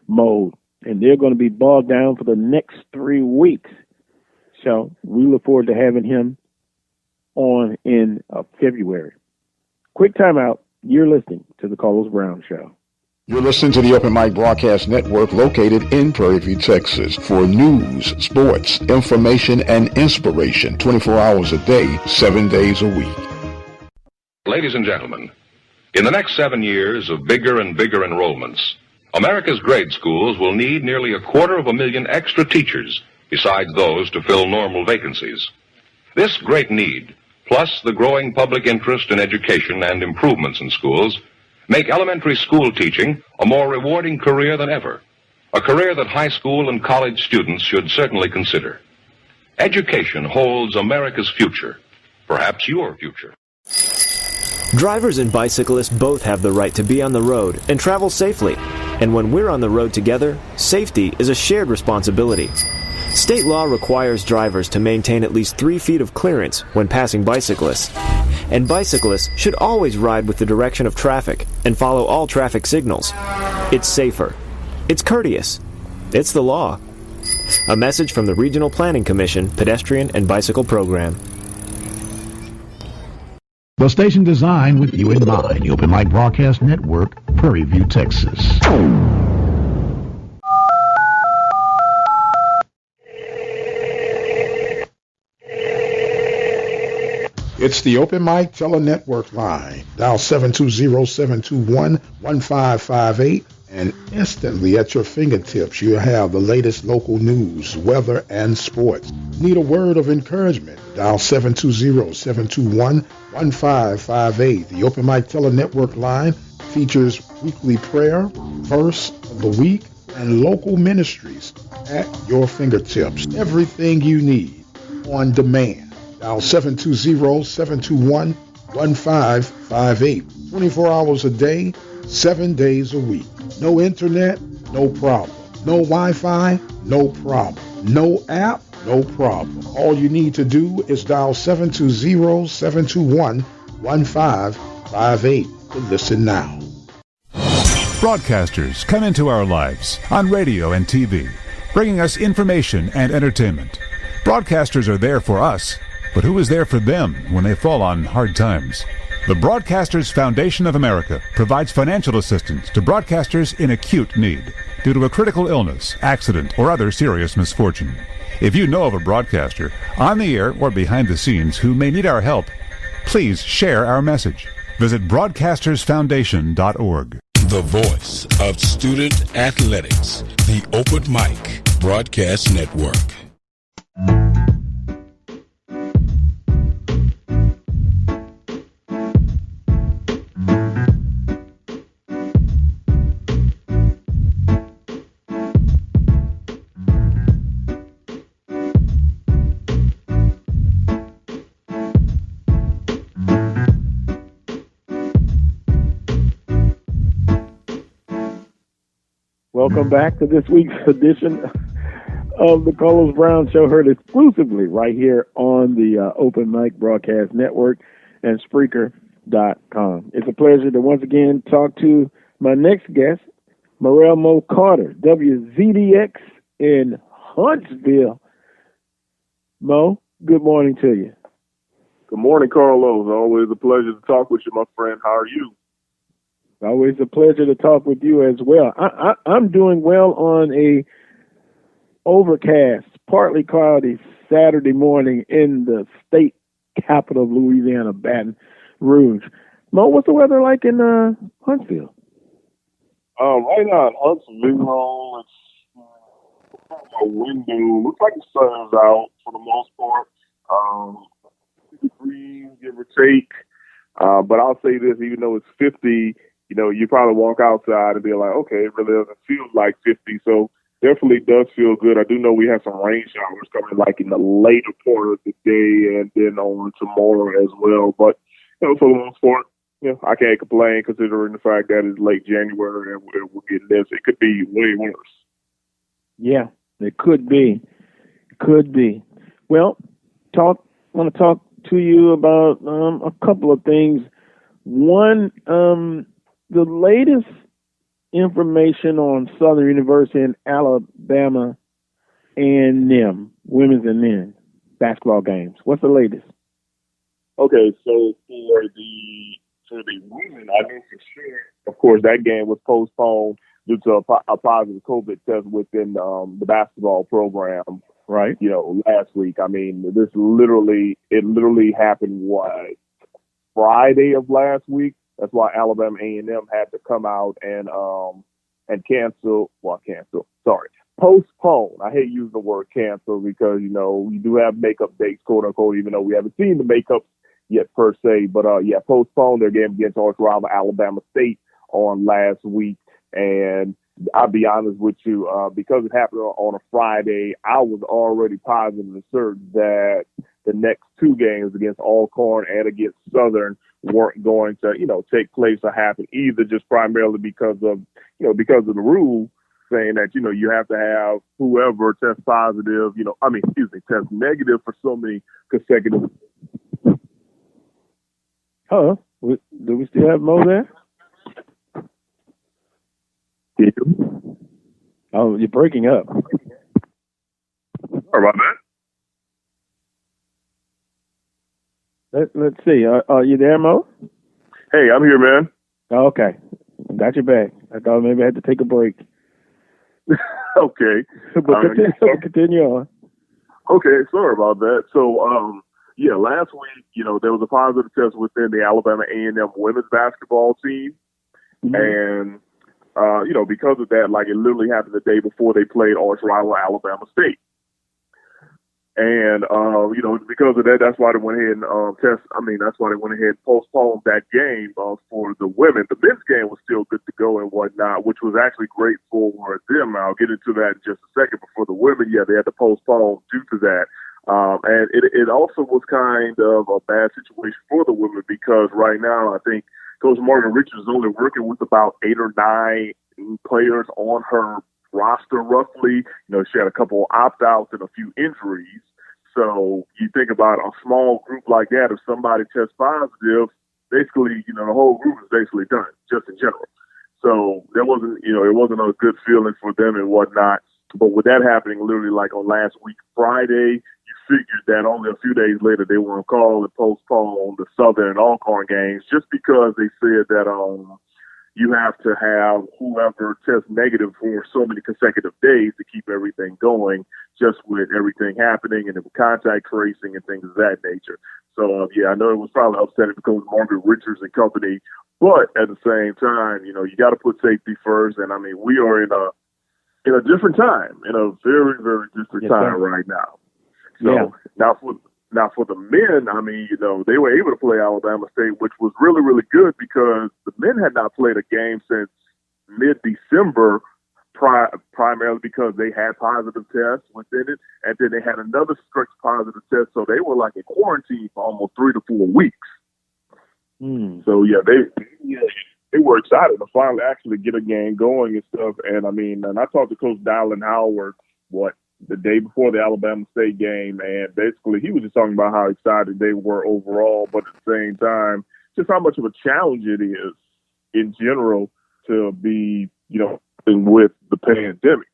mode, and they're going to be bogged down for the next 3 weeks. So we look forward to having him on in February. Quick timeout. You're listening to the Carlos Brown Show. You're listening to the Open Mic Broadcast Network, located in Prairie View, Texas, for news, sports, information, and inspiration 24 hours a day, 7 days a week. Ladies and gentlemen, in the next 7 years of bigger and bigger enrollments, America's grade schools will need nearly 250,000 extra teachers besides those to fill normal vacancies. This great need, plus the growing public interest in education and improvements in schools, make elementary school teaching a more rewarding career than ever, a career that high school and college students should certainly consider. Education holds America's future, perhaps your future. Drivers and bicyclists both have the right to be on the road and travel safely. And when we're on the road together, safety is a shared responsibility. State law requires drivers to maintain at least 3 feet of clearance when passing bicyclists. And bicyclists should always ride with the direction of traffic and follow all traffic signals. It's safer. It's courteous. It's the law. A message from the Regional Planning Commission Pedestrian and Bicycle Program. The station designed with you in mind. The Open Mic Broadcast Network, Prairie View, Texas. It's the Open Mic Tele-Network line. Dial 720-721-1558, and instantly at your fingertips, you'll have the latest local news, weather, and sports. Need a word of encouragement? Dial 720-721-1558. The Open Mic Tele-Network line features weekly prayer, verse of the week, and local ministries at your fingertips. Everything you need on demand. Dial 720-721-1558. 24 hours a day, 7 days a week. No internet? No problem. No Wi-Fi? No problem. No app? No problem. All you need to do is dial 720-721-1558 to listen now. Broadcasters come into our lives on radio and TV, bringing us information and entertainment. Broadcasters are there for us but who is there for them when they fall on hard times? The Broadcasters Foundation of America provides financial assistance to broadcasters in acute need due to a critical illness, accident, or other serious misfortune. If you know of a broadcaster on the air or behind the scenes who may need our help, please share our message. Visit broadcastersfoundation.org. The voice of student athletics, the Open Mic Broadcast Network. Welcome back to this week's edition of the Carlos Brown Show, heard exclusively right here on the Open Mic Broadcast Network and Spreaker.com. It's a pleasure to once again talk to my next guest, Morel Mo Carter, WZDX in Huntsville. Mo, good morning to you. Good morning, Carlos. Always a pleasure to talk with you, my friend. How are you? Always a pleasure to talk with you as well. I'm doing well on a overcast, partly cloudy Saturday morning in the state capital of Louisiana, Baton Rouge. Mo, what's the weather like in Huntsville? Right now in Huntsville, it's a window. Looks like the sun's out for the most part. 50 degrees, give or take. But I'll say this, even though it's 50, you know, you probably walk outside and be like, okay, it really doesn't feel like 50. So definitely does feel good. I do know we have some rain showers coming like in the later part of the day and then on tomorrow as well. But, you know, for the most part, you know, I can't complain considering the fact that it's late January and we're getting this. It could be way worse. Yeah, it could be. Could be. Well, want to talk to you about a couple of things. One, the latest information on Southern University and Alabama A&M, women's and men's basketball games. What's the latest? Okay, so for the women, I know for sure, of course, that game was postponed due to a positive COVID test within the basketball program. Right. You know, last week. I mean, it literally happened, Friday of last week. That's why Alabama A&M had to come out and postpone. I hate using the word cancel because, you know, we do have makeup dates, quote unquote, even though we haven't seen the makeups yet per se. But postpone their game against Alabama State on last week. And I'll be honest with you, because it happened on a Friday, I was already positive and certain that the next two games against Alcorn and against Southern weren't going to, you know, take place or happen either, just primarily because of the rule saying that, you know, you have to have whoever test positive, test negative for so many consecutive. Do we still have Mo there? Yeah. Oh, you're breaking up. Sorry about that. Let's see. Are you there, Mo? Hey, I'm here, man. Oh, okay. Got your back. I thought maybe I had to take a break. Okay. But continue on. Okay, sorry about that. So, last week, you know, there was a positive test within the Alabama A&M women's basketball team. Mm-hmm. And, because of that, like, it literally happened the day before they played arch rival Alabama State. And, because of that, that's why they went ahead and postponed that game for the women. The men's game was still good to go and whatnot, which was actually great for them. I'll get into that in just a second. But for the women, they had to postpone due to that. And it also was kind of a bad situation for the women because right now, I think Coach Martin Richards is only working with about 8 or 9 players on her roster, roughly. You know, she had a couple of opt-outs and a few injuries. So you think about a small group like that, if somebody tests positive, basically, you know, the whole group is basically done, just in general. So there wasn't, it wasn't a good feeling for them and whatnot. But with that happening literally like on last week, Friday, you figured that only a few days later they were going to call and postpone the Southern and Alcorn games just because they said that you have to have whoever tests negative for so many consecutive days to keep everything going, just with everything happening and the contact tracing and things of that nature. So, I know it was probably upsetting because Margaret Richards and company, but at the same time, you got to put safety first. And, I mean, we are in a different time, in a very, very different time right now. So now for the men, I mean, they were able to play Alabama State, which was really, really good because the men had not played a game since mid-December, primarily because they had positive tests within it, and then they had another strict positive test, so they were like in quarantine for almost 3 to 4 weeks. So they were excited to finally actually get a game going and stuff. And I mean, and I talked to Coach Dylan Howard the day before the Alabama State game, and basically he was just talking about how excited they were overall, but at the same time, just how much of a challenge it is in general to be, with the pandemic.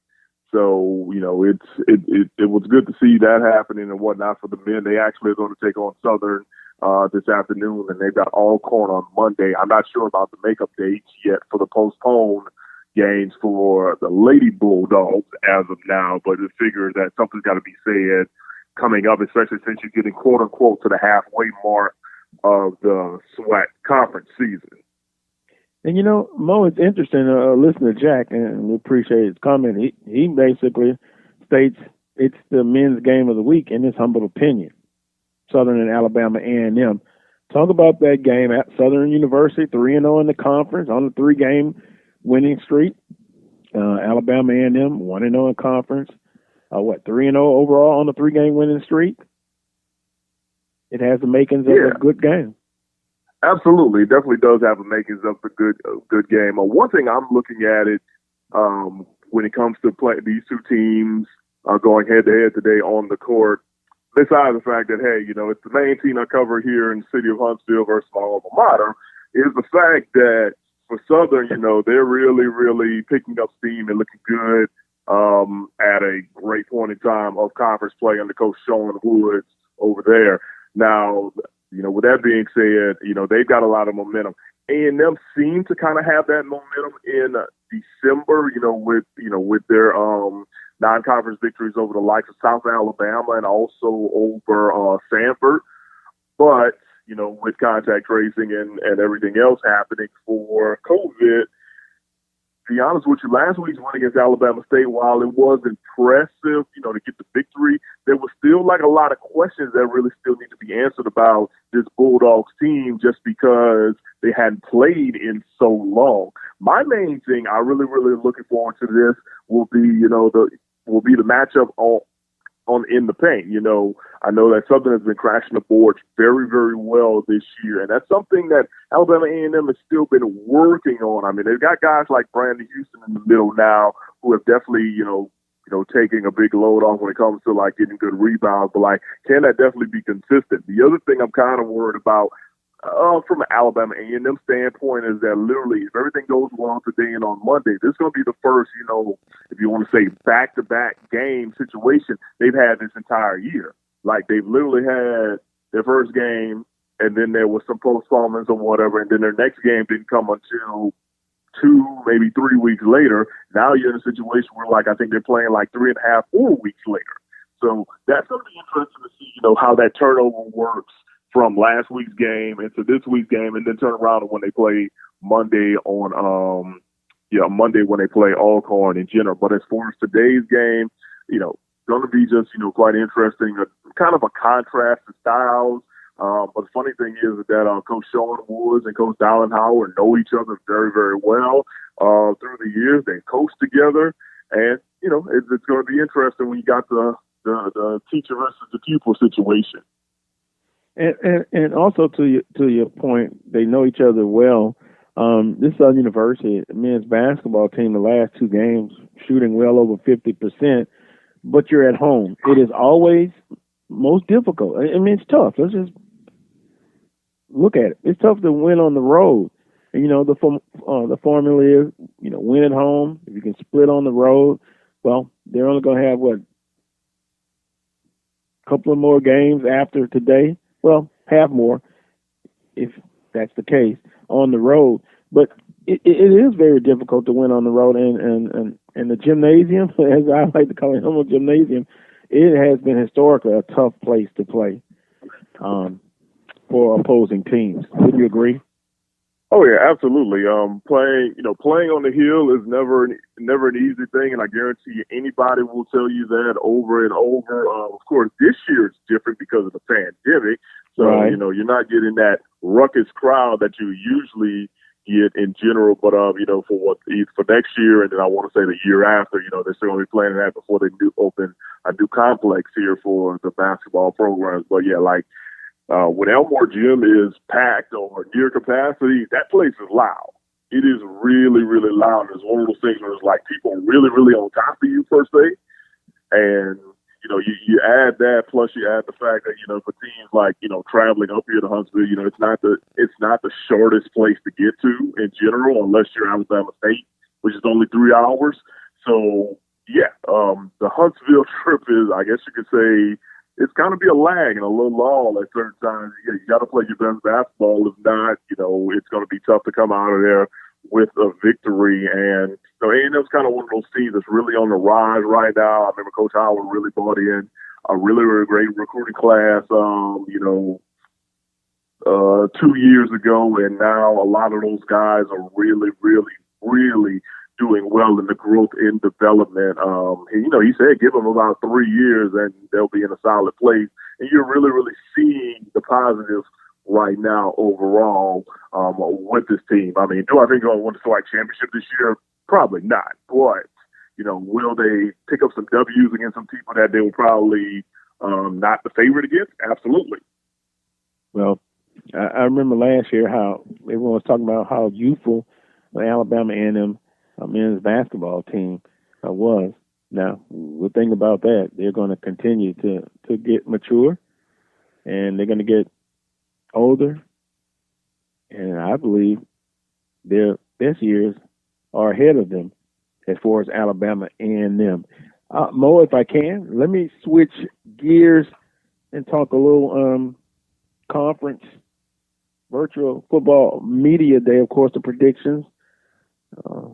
So, it was good to see that happening and whatnot for the men. They actually are going to take on Southern this afternoon, and they've got Alcorn on Monday. I'm not sure about the makeup dates yet for the postponed games for the Lady Bulldogs as of now, but it figures that something's got to be said coming up, especially since you're getting quote unquote to the halfway mark of the SWAC conference season. And Mo, it's interesting. Listen to Jack, and we appreciate his comment. He basically states it's the men's game of the week in his humble opinion. Southern and Alabama A&M. Talk about that game at Southern University, 3-0 in the conference on the 3-game winning streak. Alabama A&M 1-0 in conference. 3-0 overall on the 3-game winning streak. It has the makings of a good game. Absolutely, it definitely does have the makings of a good game. One thing I'm looking at it when it comes to play these two teams going head to head today on the court. Besides the fact that, hey, it's the main team I cover here in the city of Huntsville versus my alma mater, is the fact that for Southern, they're really, really picking up steam and looking good at a great point in time of conference play under Coach Sean Woods over there. Now, with that being said, they've got a lot of momentum. A&M seem to kind of have that momentum in December, with their non-conference victories over the likes of South Alabama and also over Sanford. But, with contact tracing and everything else happening for COVID, to be honest with you, last week's win against Alabama State, while it was impressive, to get the victory, there was still like a lot of questions that really still need to be answered about this Bulldogs team just because they hadn't played in so long. My main thing, I really, really looking forward to this will be, the matchup in the paint. I know that Southern has been crashing the boards very, very well this year, and that's something that Alabama A&M has still been working on. I mean, they've got guys like Brandon Houston in the middle now who have definitely, taking a big load off when it comes to like getting good rebounds, but like, can that definitely be consistent? The other thing I'm kind of worried about from an Alabama A&M standpoint is that literally if everything goes well today and on Monday, this is going to be the first, if you want to say back-to-back game situation they've had this entire year. Like they've literally had their first game and then there was some postponements or whatever, and then their next game didn't come until 2, maybe 3 weeks later. Now you're in a situation where like I think they're playing like 3.5, 4 weeks later. So that's going to be interesting to see, how that turnover works from last week's game into this week's game, and then turn around when they play Monday when they play Alcorn in general. But as far as today's game, going to be just, quite interesting, kind of a contrast to styles. But the funny thing is that Coach Sean Woods and Coach Dylan Howard know each other very, very well through the years. They coached together, and, it's going to be interesting when you got the teacher versus the pupil situation. And also to your point, they know each other well. This Southern University men's basketball team, the last 2 games, shooting well over 50%, but you're at home. It is always most difficult. I mean, it's tough. Let's just look at it. It's tough to win on the road. And, the formula is, win at home. If you can split on the road, well, they're only going to have, a couple of more games after today. Well, half more, if that's the case, on the road. But it is very difficult to win on the road. And the gymnasium, as I like to call it, Hummel Gymnasium, it has been historically a tough place to play for opposing teams. Would you agree? Oh yeah, absolutely. Playing on the hill is never an easy thing, and I guarantee you anybody will tell you that over and over. Of course, this year it's different because of the pandemic, so right. You're not getting that ruckus crowd that you usually get in general. But for next year, and then I want to say the year after, they're still going to be planning that before they open a new complex here for the basketball programs. But yeah, when Elmore Gym is packed or near capacity, that place is loud. It is really, really loud. It's one of those things where it's like people really, really on top of you per se. And, you add that, plus you add the fact that, for teams like, traveling up here to Huntsville, it's not the shortest place to get to in general, unless you're Alabama State, which is only 3 hours. So, yeah, the Huntsville trip is, I guess you could say, it's going to be a lag and a little lull at certain times. You got to play your best basketball. If not, it's going to be tough to come out of there with a victory. And A&M's kind of one of those teams that's really on the rise right now. I remember Coach Howard really brought in a really, really great recruiting class, 2 years ago. And now a lot of those guys are really, really, really doing well in the growth in development. He said give them about 3 years and they'll be in a solid place. And you're really, really seeing the positives right now overall with this team. I mean, do I think they'll win the SWAC championship this year? Probably not. But, will they pick up some W's against some people that they were probably not the favorite against? Absolutely. Well, I remember last year how everyone was talking about how youthful the Alabama A&M men's basketball team was. Now, the thing about that, they're going to continue to get mature, and they're going to get older, and I believe their best years are ahead of them as far as Alabama A&M. Mo, if I can, let me switch gears and talk a little conference, virtual football media day. Of course, the predictions.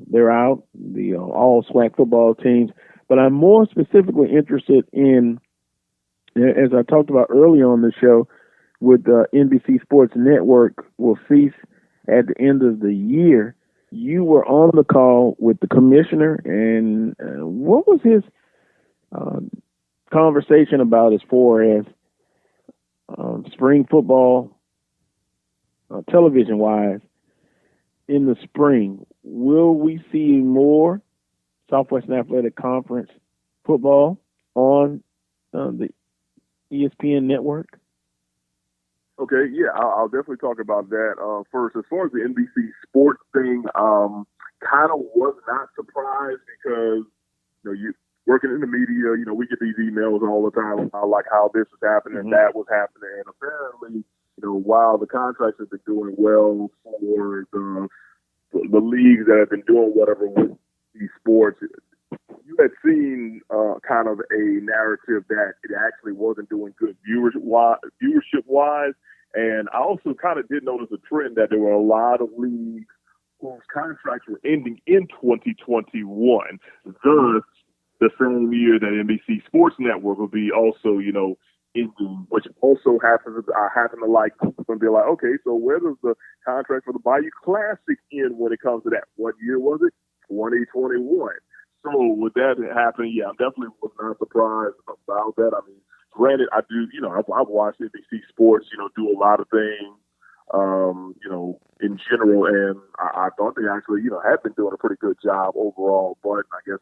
They're out, the all SWAC football teams. But I'm more specifically interested in, as I talked about earlier on the show, with NBC Sports Network will cease at the end of the year. You were on the call with the commissioner, and what was his conversation about as far as spring football, television-wise, in the spring? Will we see more Southwestern Athletic Conference football on the ESPN network? Okay, yeah, I'll definitely talk about that. First, as far as the NBC Sports thing, kind of was not surprised because, you working in the media, we get these emails all the time about how this is happening and that was happening. And apparently, while the contracts have been doing well for the leagues that have been doing whatever with these sports, you had seen kind of a narrative that it actually wasn't doing good viewership-wise. And I also kind of did notice a trend that there were a lot of leagues whose contracts were ending in 2021, thus the same year that NBC Sports Network will be also, ending, which also happen to like and be like, okay, so where does the contract for the Bayou Classic end when it comes to that? What year was it? 2021. So with that happening, yeah, I definitely was not surprised about that. I mean, granted, I do, I've watched NBC Sports, do a lot of things, in general, and I thought they actually, had been doing a pretty good job overall, but I guess,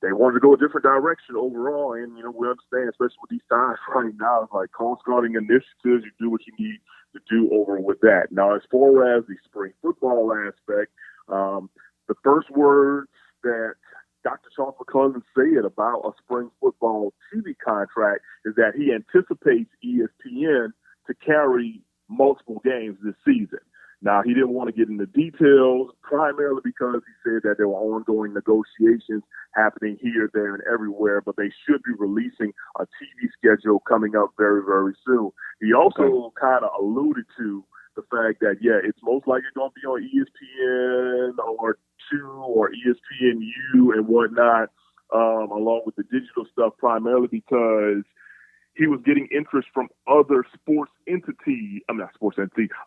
they wanted to go a different direction overall, and, we understand, especially with these times right now, it's like coast-guarding initiatives, you do what you need to do over with that. Now, as far as the spring football aspect, the first words that Dr. Charles McClellan said about a spring football TV contract is that he anticipates ESPN to carry multiple games this season. Now, he didn't want to get into details, primarily because he said that there were ongoing negotiations happening here, there, and everywhere, but they should be releasing a TV schedule coming up very, very soon. He also kind of alluded to the fact that, yeah, it's most likely going to be on ESPN or 2 or ESPNU and whatnot, along with the digital stuff, primarily because he was getting interest from other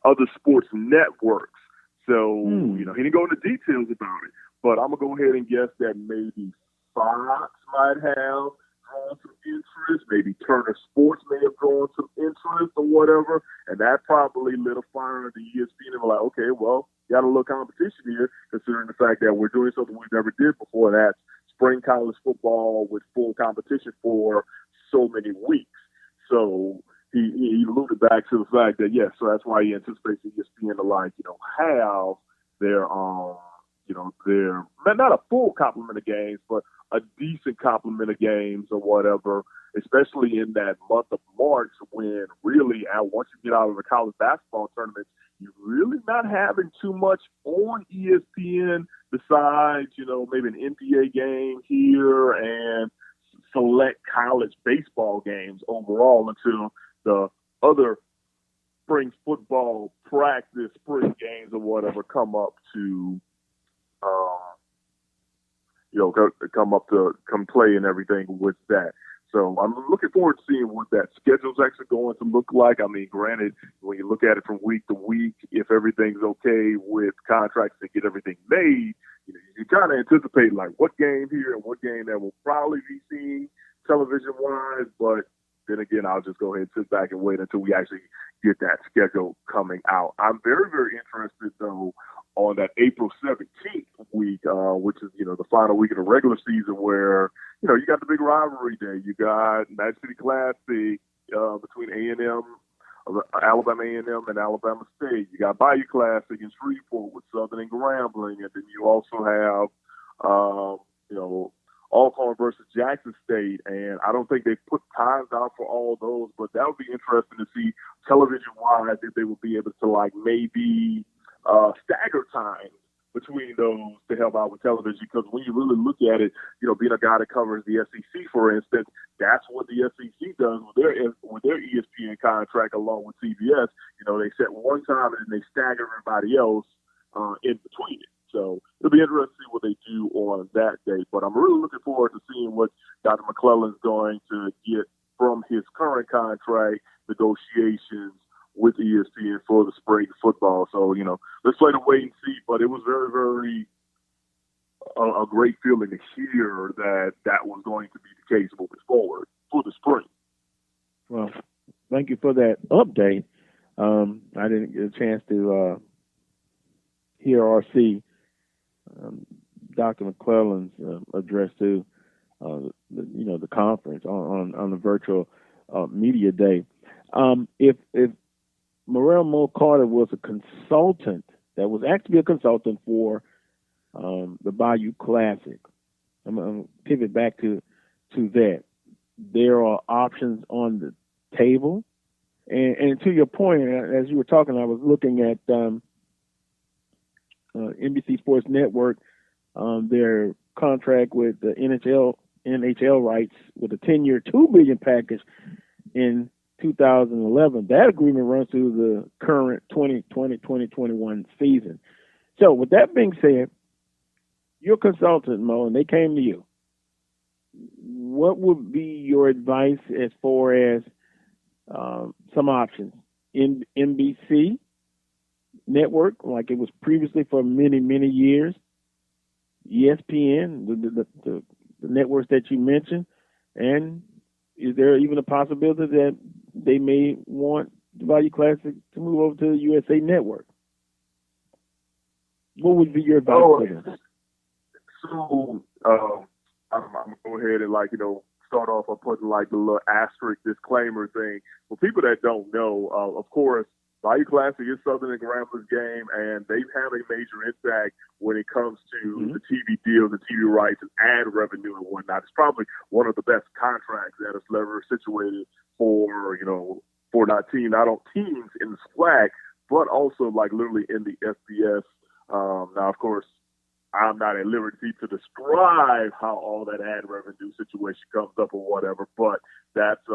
other sports networks. So, he didn't go into details about it. But I'm going to go ahead and guess that maybe Fox might have drawn some interest. Maybe Turner Sports may have drawn some interest or whatever. And that probably lit a fire under ESPN and were like, okay, well, got a little competition here, considering the fact that we're doing something we never did before, and that's spring college football with full competition for so many weeks. So he alluded back to the fact that, yes, so that's why he anticipates ESPN to have their their not a full complement of games, but a decent complement of games or whatever, especially in that month of March when really, once you get out of the college basketball tournaments, you're really not having too much on ESPN besides, maybe an NBA game here and select college baseball games overall until the other spring football practice, spring games or whatever come come play and everything with that. So I'm looking forward to seeing what that schedule's actually going to look like. I mean, granted, when you look at it from week to week, if everything's okay with contracts to get everything made, you kind of anticipate like what game here and what game that will probably be seen television-wise. But then again, I'll just go ahead and sit back and wait until we actually get that schedule coming out. I'm very, very interested, though, on that April 17th week, which is, the final week of the regular season where, you got the big rivalry day. You got Magic City Classic between A&M, Alabama A&M, and Alabama State. You got Bayou Classic in Shreveport with Southern and Grambling. And then you also have, Alcorn versus Jackson State. And I don't think they put times out for all those, but that would be interesting to see television-wise if they would be able to, maybe stagger time between those to help out with television, because when you really look at it, being a guy that covers the SEC, for instance, that's what the SEC does with their ESPN contract along with CBS. They set one time and then they stagger everybody else in between it. So it'll be interesting to see what they do on that day. But I'm really looking forward to seeing what Dr. McClellan's going to get from his current contract negotiations with ESPN for the spring football. So, let's play the wait and see. But it was very, very a great feeling to hear that was going to be the case moving forward for the spring. Well, thank you for that update. I didn't get a chance to hear or see Dr. McClellan's address to the conference on the virtual media day. If Morrell Mo Carter was a consultant that was actually a consultant for the Bayou Classic, I'm going to pivot back to that. There are options on the table, and to your point, as you were talking, I was looking at NBC Sports Network, their contract with the NHL rights with a 10-year, $2 billion package in 2011. That agreement runs through the current 2020-2021 season. So with that being said, you're a consultant, Mo, and they came to you. What would be your advice as far as some options? In NBC network, like it was previously for many, many years, ESPN, the networks that you mentioned, and is there even a possibility that they may want the Bayou Classic to move over to the USA Network? What would be your advice for them? So I'm going to go ahead and, start off by putting the little asterisk disclaimer thing. For people that don't know, of course, Bayou Classic is Southern and Grambling's game, and they've had a major impact when it comes to the TV deals, the TV rights, and ad revenue and whatnot. It's probably one of the best contracts that is ever situated for, for not teams in the SWAC, but also like literally in the FBS. Now, of course, I'm not at liberty to describe how all that ad revenue situation comes up or whatever, but that's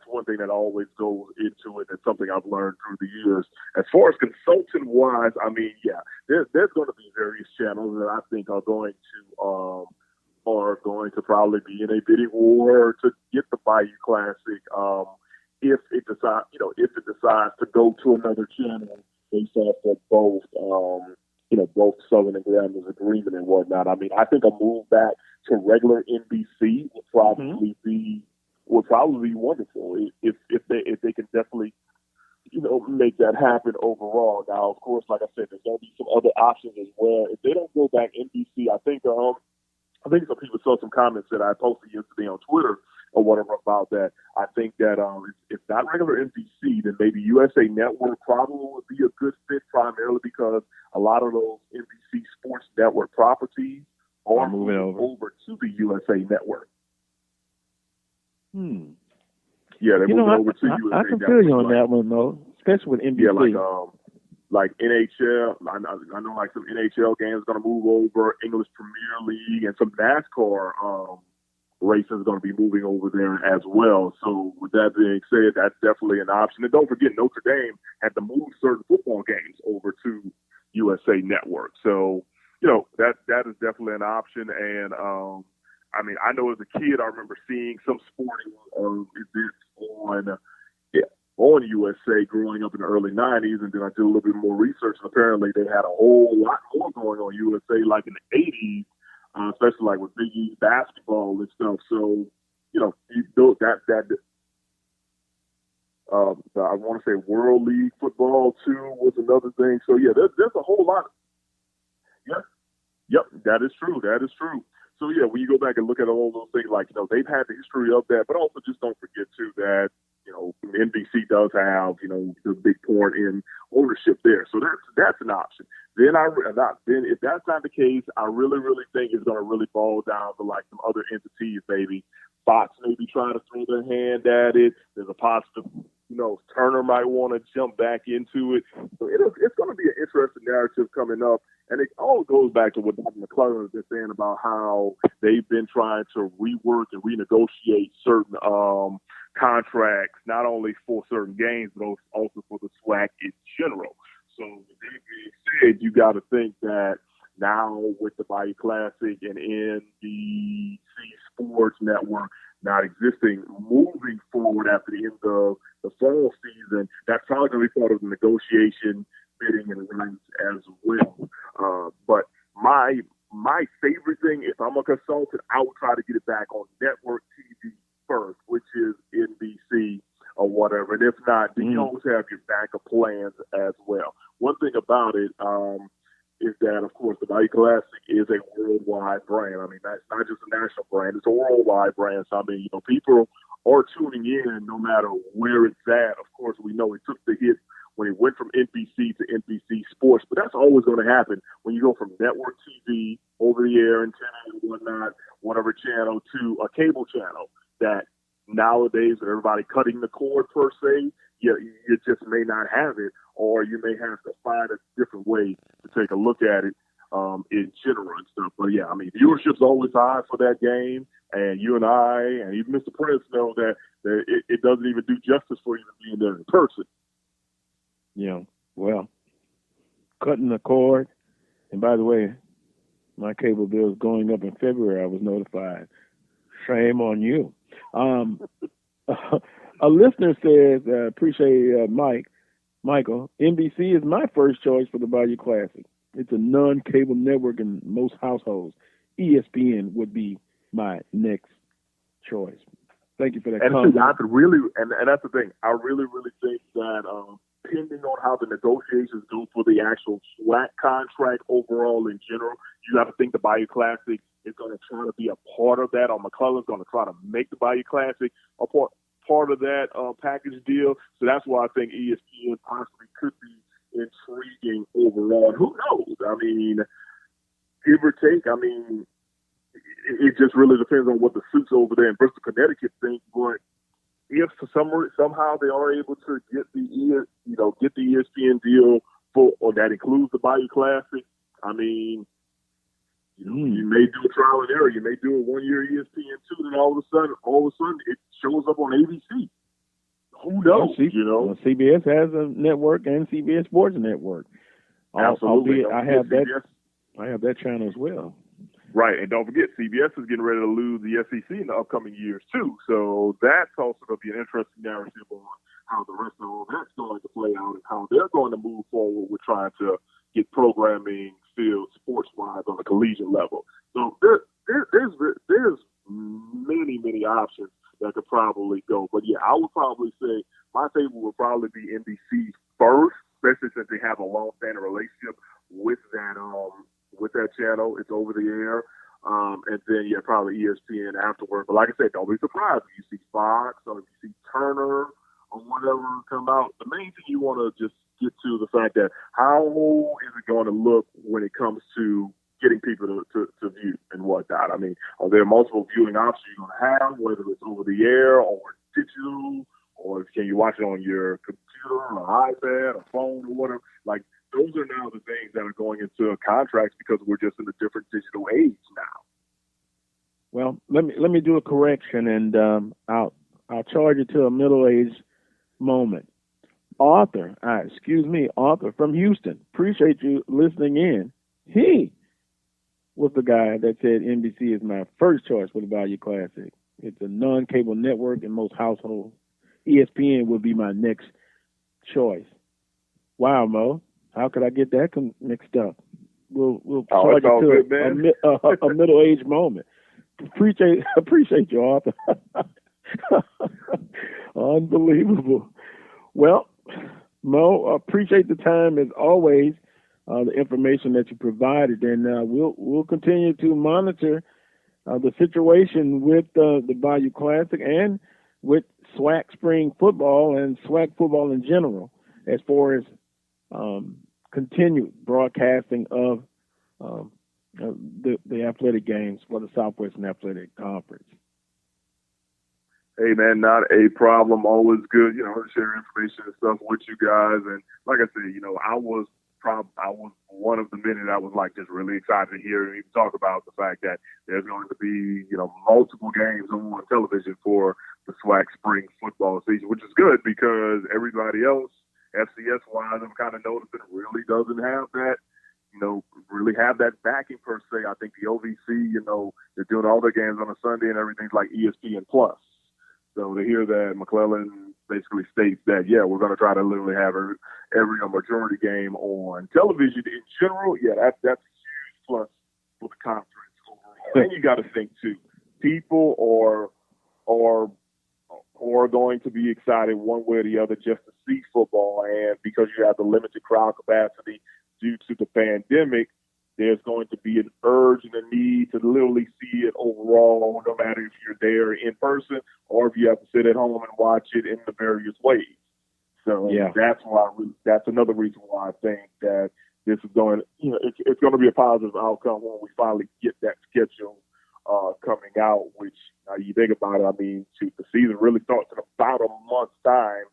one thing that always goes into it. It's something I've learned through the years. As far as consultant wise, I mean, yeah, there's going to be various channels that I think are going to probably be in a bidding war to get the Bayou Classic. If it decides to go to another channel based off of both Southern and Grambling agreement and whatnot. I mean, I think a move back to regular NBC would probably be wonderful if they can definitely make that happen overall. Now, of course, like I said, there's going to be some other options as well. If they don't go back NBC, I think some people saw some comments that I posted yesterday on Twitter or whatever about that. I think that if not regular NBC, then maybe USA Network probably would be a good fit, primarily because a lot of those NBC Sports Network properties are moving over to the USA Network. Yeah, they're moving over to USA I can feel you on that one, though, especially with NBC. Yeah, like NHL, I know like some NHL games are going to move over, English Premier League, and some NASCAR races are going to be moving over there as well. So with that being said, that's definitely an option. And don't forget, Notre Dame had to move certain football games over to USA Network. So, that is definitely an option. And, I mean, I know as a kid, I remember seeing some sporting events on USA growing up in the early 90s, and then I did a little bit more research, and apparently they had a whole lot more going on USA like in the 80s, especially like with Big East basketball and stuff. So, I want to say World League football too was another thing. So yeah, there's a whole lot. Yep, that is true. So yeah, when you go back and look at all those things, like they've had the history of that, but also just don't forget too that NBC does have the big part in ownership there. So that's an option. Then if that's not the case, I really think it's going to really fall down to like some other entities, maybe Fox may be trying to throw their hand at it. There's a possible, Turner might want to jump back into it. So it's going to be an interesting narrative coming up. And it all goes back to what Dr. McClellan has been saying about how they've been trying to rework and renegotiate certain contracts, not only for certain games, but also for the SWAC in general. So with that being said, you got to think that now with the Bayou Classic and NBC Sports Network not existing, moving forward after the end of the fall season, that's probably going to be part of the negotiation, bidding, and rights as well. But my favorite thing, if I'm a consultant, I would try to get it back on network TV first, which is NBC or whatever. And if not, then you always have your backup plans as well. One thing about it is that, of course, the Bayou Classic is a worldwide brand. I mean, that's not just a national brand; it's a worldwide brand. So I mean, people are tuning in no matter where it's at. Of course, we know it took the hit when it went from NBC to NBC Sports, but that's always going to happen when you go from network TV, over the air antenna and whatnot, whatever channel, to a cable channel. That nowadays, with everybody cutting the cord per se, you just may not have it, or you may have to find a different way to take a look at it in general and stuff. But yeah, I mean, viewership's always high for that game, and you and I, and even Mr. Prince know that it doesn't even do justice for you to be in there in person. Yeah, well, cutting the cord, and by the way, my cable bill is going up in February. I was notified. Shame on you. A listener says, appreciate Michael, NBC is my first choice for the Bayou Classic. It's a non-cable network in most households. ESPN would be my next choice. Thank you for that comment. I could really, and that's the thing, I really think that depending on how the negotiations go for the actual SWAC contract overall in general, you have to think the Bayou Classic is going to try to be a part of that, or McClellan's going to try to make the Bayou Classic a part of that package deal. So that's why I think ESPN possibly could be intriguing overall. Who knows? I mean, give or take, I mean, it just really depends on what the suits over there in Bristol, Connecticut think. But if somehow they are able to get the ESPN deal or that includes the Bayou Classic, I mean, you may do a trial and error. You may do a 1 year ESPN two, then all of a sudden, it shows up on ABC. Who knows? CBS has a network and CBS Sports Network. Absolutely. I have that channel as well. Right, and don't forget, CBS is getting ready to lose the SEC in the upcoming years too. So that's also going to be an interesting narrative on how the rest of all that's going to play out and how they're going to move forward with trying to get programming filled sports-wise on a collegiate level. So there's many options that could probably go. But yeah, I would probably say my favorite would probably be NBC first, especially since they have a long-standing relationship with that channel. It's over the air. And then, probably ESPN afterward. But like I said, don't be surprised if you see Fox or if you see Turner or whatever come out. The main thing you want to just get to the fact that how is it going to look when it comes to getting people to view and whatnot. I mean, are there multiple viewing options you're going to have, whether it's over the air or digital, or can you watch it on your computer or iPad or phone or whatever? Like, those are now the things that are going into contracts because we're just in a different digital age now. Well, let me do a correction, and I'll charge it to a middle-aged moment. Arthur from Houston. Appreciate you listening in. He was the guy that said NBC is my first choice for the Bayou Classic. It's a non-cable network in most households. ESPN would be my next choice. Wow, Mo. How could I get that mixed up? We'll charge it to a middle-aged moment. Appreciate you, Arthur. Unbelievable. Well, Mo, appreciate the time as always, the information that you provided, and we'll continue to monitor the situation with the Bayou Classic and with SWAC spring football and SWAC football in general, as far as continued broadcasting of the athletic games for the Southwestern Athletic Conference. Hey, man, not a problem. Always good, to share information and stuff with you guys. And like I said, I was one of the many that was like just really excited to hear and even talk about the fact that there's going to be, multiple games on television for the SWAC spring football season, which is good because everybody else, FCS-wise, I'm kind of noticing really doesn't have that, really have that backing per se. I think the OVC, they're doing all their games on a Sunday and everything's like ESPN Plus. So to hear that McClellan basically states that, we're going to try to literally have every majority game on television in general, that's a huge plus for the conference overall. And you got to think, too, people are going to be excited one way or the other just to see football. And because you have the limited crowd capacity due to the pandemic, there's going to be an urge and a need to literally see it overall, no matter if you're there in person or if you have to sit at home and watch it in the various ways. So that's another reason why I think that this is going to, it's going to be a positive outcome when we finally get that schedule coming out, which you think about it, I mean, the season really starts in about a month's time.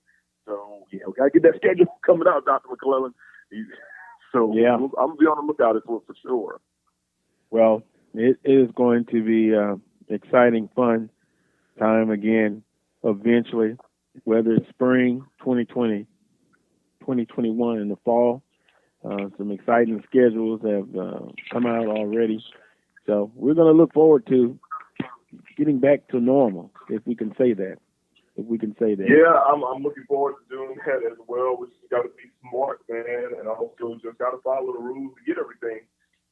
So, we got to get that schedule coming out, Dr. McClellan. So I'm going to be on the lookout for it for sure. Well, it is going to be exciting, fun time again, eventually, whether it's spring 2020, 2021 in the fall. Some exciting schedules have come out already. So we're going to look forward to getting back to normal, if we can say that. Yeah, I'm looking forward to doing that as well. We just got to be smart, man, and also just got to follow the rules to get everything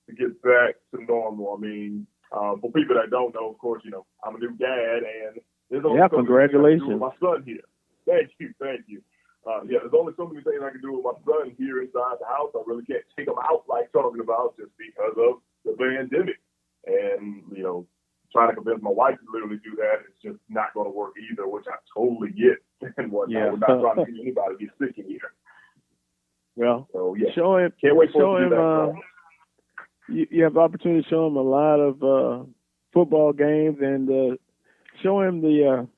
to get back to normal. I mean, for people that don't know, of course, I'm a new dad, and there's only congratulations. with my son here. Thank you. There's only so many things I can do with my son here inside the house. I really can't take him out like talking about just because of the pandemic, and trying to convince my wife to literally do that is just not going to work either, which I totally get. And whatnot. We're not trying to get anybody to get sick in here. Well, so, show him. Can't wait for show him. You have the opportunity to show him a lot of football games and show him the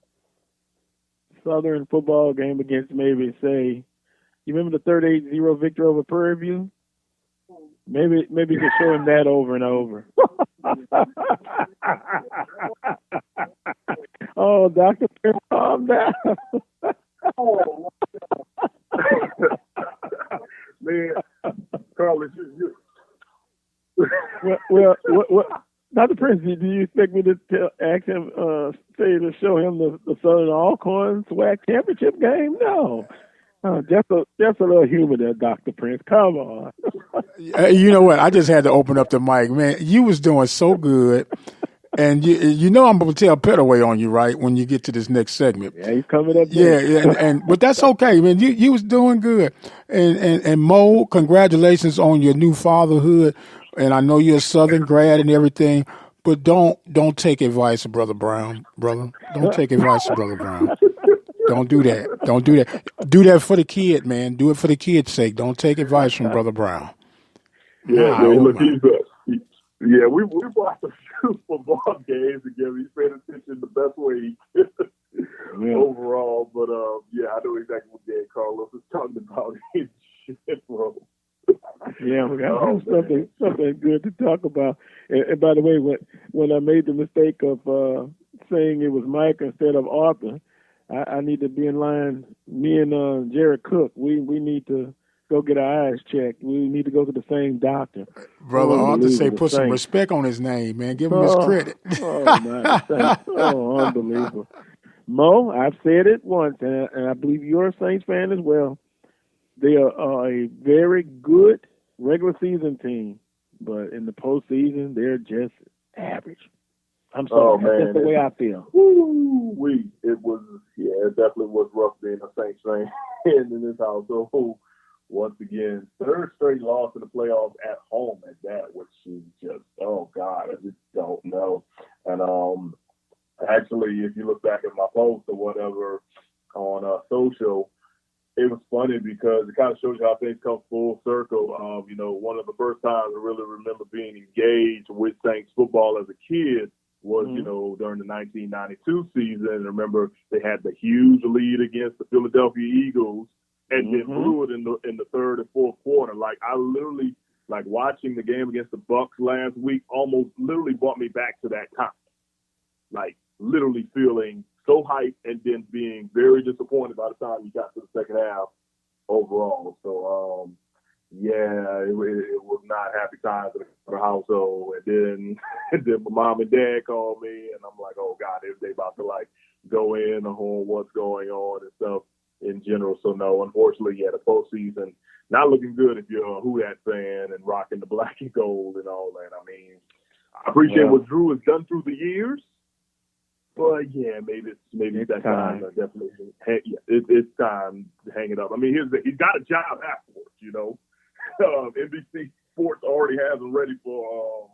Southern football game against maybe, say, you remember the 38-0 victory over Prairie View? Maybe you could show him that over and over. Oh, Dr. Prince, calm down. Man, Carlos, you. Well, what, Dr. Prince, do you expect me to ask him, to show him the Southern Alcorn SWAC championship game? No. Just a little humor there, Dr. Prince. Come on. You know what? I just had to open up the mic, man. You was doing so good. And you know I'm going to tell Petaway on you, right, when you get to this next segment. Yeah, he's coming up. Yeah, but that's okay, man. You was doing good. And Mo, congratulations on your new fatherhood. And I know you're a Southern grad and everything, but don't take advice from Brother Brown, brother. Don't take advice from Brother Brown. Don't do that. Don't do that. Do that for the kid, man. Do it for the kid's sake. Don't take advice from Brother Brown. Yeah, man, look, yeah, we watched a few football games together. He's paying attention the best way overall. But, yeah, I know exactly what Dan Carlos is talking about. Shit, bro. Yeah, we got something good to talk about. And by the way, when I made the mistake of saying it was Mike instead of Arthur, I need to be in line. Me and Jared Cook, we need to go get our eyes checked. We need to go to the same doctor. Brother Arthur say put some respect on his name, man. Give him his credit. Unbelievable. Mo, I've said it once, and I believe you're a Saints fan as well. They are a very good regular season team, but in the postseason, they're just average. I'm sorry. That's the way I feel. It definitely was rough being a Saints fan in this household. Once again, third straight loss in the playoffs at home at that, which is just, oh God, I just don't know. And actually, if you look back at my post or whatever on social, it was funny because it kind of shows you how things come full circle. One of the first times I really remember being engaged with Saints football as a kid was, during the 1992 season. And remember, they had the huge lead against the Philadelphia Eagles and then blew it in the third and fourth quarter. Like, I literally, watching the game against the Bucks last week almost literally brought me back to that time. Like, literally feeling so hyped and then being very disappointed by the time we got to the second half overall. So, it was not happy times in the household. And then my mom and dad called me, and I'm like, oh, God, they about to, go in on what's going on and stuff in general. So, no, unfortunately, the postseason not looking good if you're a Who Dat fan and rocking the black and gold and all that. I mean, I appreciate what Drew has done through the years. But maybe it's that time. Definitely, it's time to hang it up. I mean, he's got a job afterwards. NBC Sports already has him ready for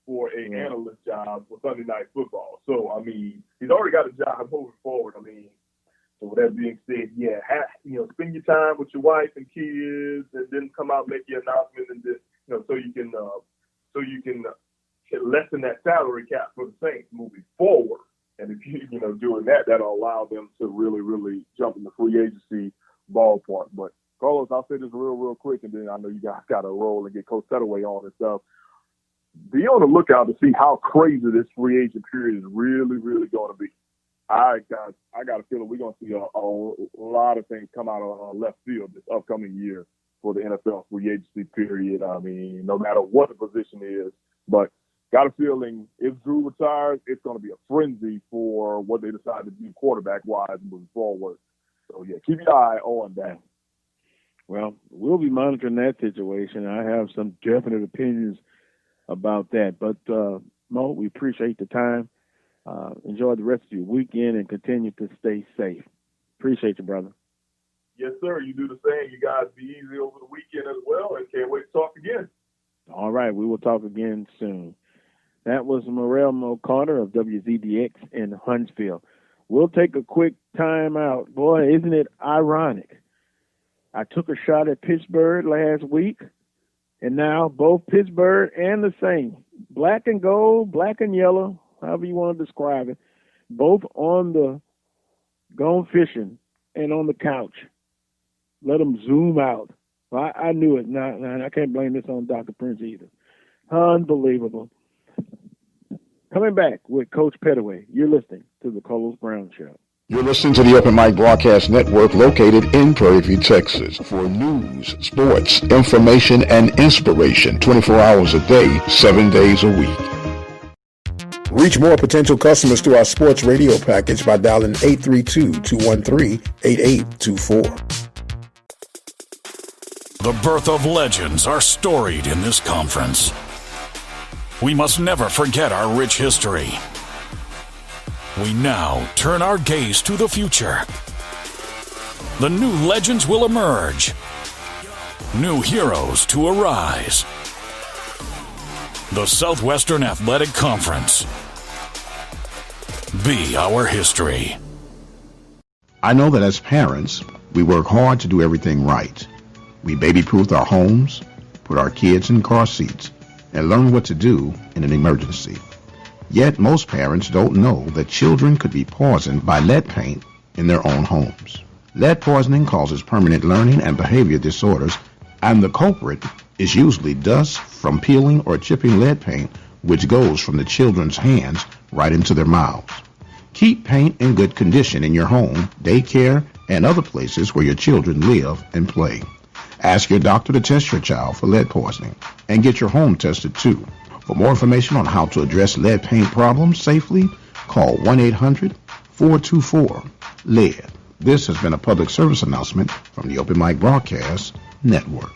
an analyst job for Sunday Night Football. So I mean, he's already got a job moving forward. I mean, so with that being said, spend your time with your wife and kids, and then come out and make your announcement, and then so you can lessen that salary cap for the Saints moving forward. And if you doing that'll allow them to really, really jump in the free agency ballpark. But Carlos, I'll say this real quick, and then I know you guys got to roll and get Coach Petaway on and stuff. Be on the lookout to see how crazy this free agent period is really, really going to be. I got a feeling we're going to see a lot of things come out of left field this upcoming year for the NFL free agency period. I mean, no matter what the position is, but got a feeling if Drew retires, it's going to be a frenzy for what they decide to do quarterback-wise moving forward. So, keep your eye on that. Well, we'll be monitoring that situation. I have some definite opinions about that. But, Mo, we appreciate the time. Enjoy the rest of your weekend and continue to stay safe. Appreciate you, brother. Yes, sir. You do the same. You guys be easy over the weekend as well, and can't wait to talk again. All right. We will talk again soon. That was Morel Mo Carter of WZDX in Huntsville. We'll take a quick time out. Boy, isn't it ironic? I took a shot at Pittsburgh last week, and now both Pittsburgh and the Saints, black and gold, black and yellow, however you want to describe it, both on the gone fishing and on the couch. Let them zoom out. I knew it. Nah, I can't blame this on Dr. Prince either. Unbelievable. Coming back with Coach Pettaway, you're listening to the Carlos Brown Show. You're listening to the Open Mic Broadcast Network located in Prairie View, Texas. For news, sports, information, and inspiration 24 hours a day, 7 days a week. Reach more potential customers through our sports radio package by dialing 832-213-8824. The birth of legends are storied in this conference. We must never forget our rich history. We now turn our gaze to the future. The new legends will emerge. New heroes to arise. The Southwestern Athletic Conference. Be our history. I know that as parents, we work hard to do everything right. We baby-proof our homes, put our kids in car seats, and learn what to do in an emergency. Yet most parents don't know that children could be poisoned by lead paint in their own homes. Lead poisoning causes permanent learning and behavior disorders, and the culprit is usually dust from peeling or chipping lead paint, which goes from the children's hands right into their mouths. Keep paint in good condition in your home, daycare, and other places where your children live and play. Ask your doctor to test your child for lead poisoning and get your home tested too. For more information on how to address lead paint problems safely, call 1-800-424-LEAD. This has been a public service announcement from the Open Mic Broadcast Network.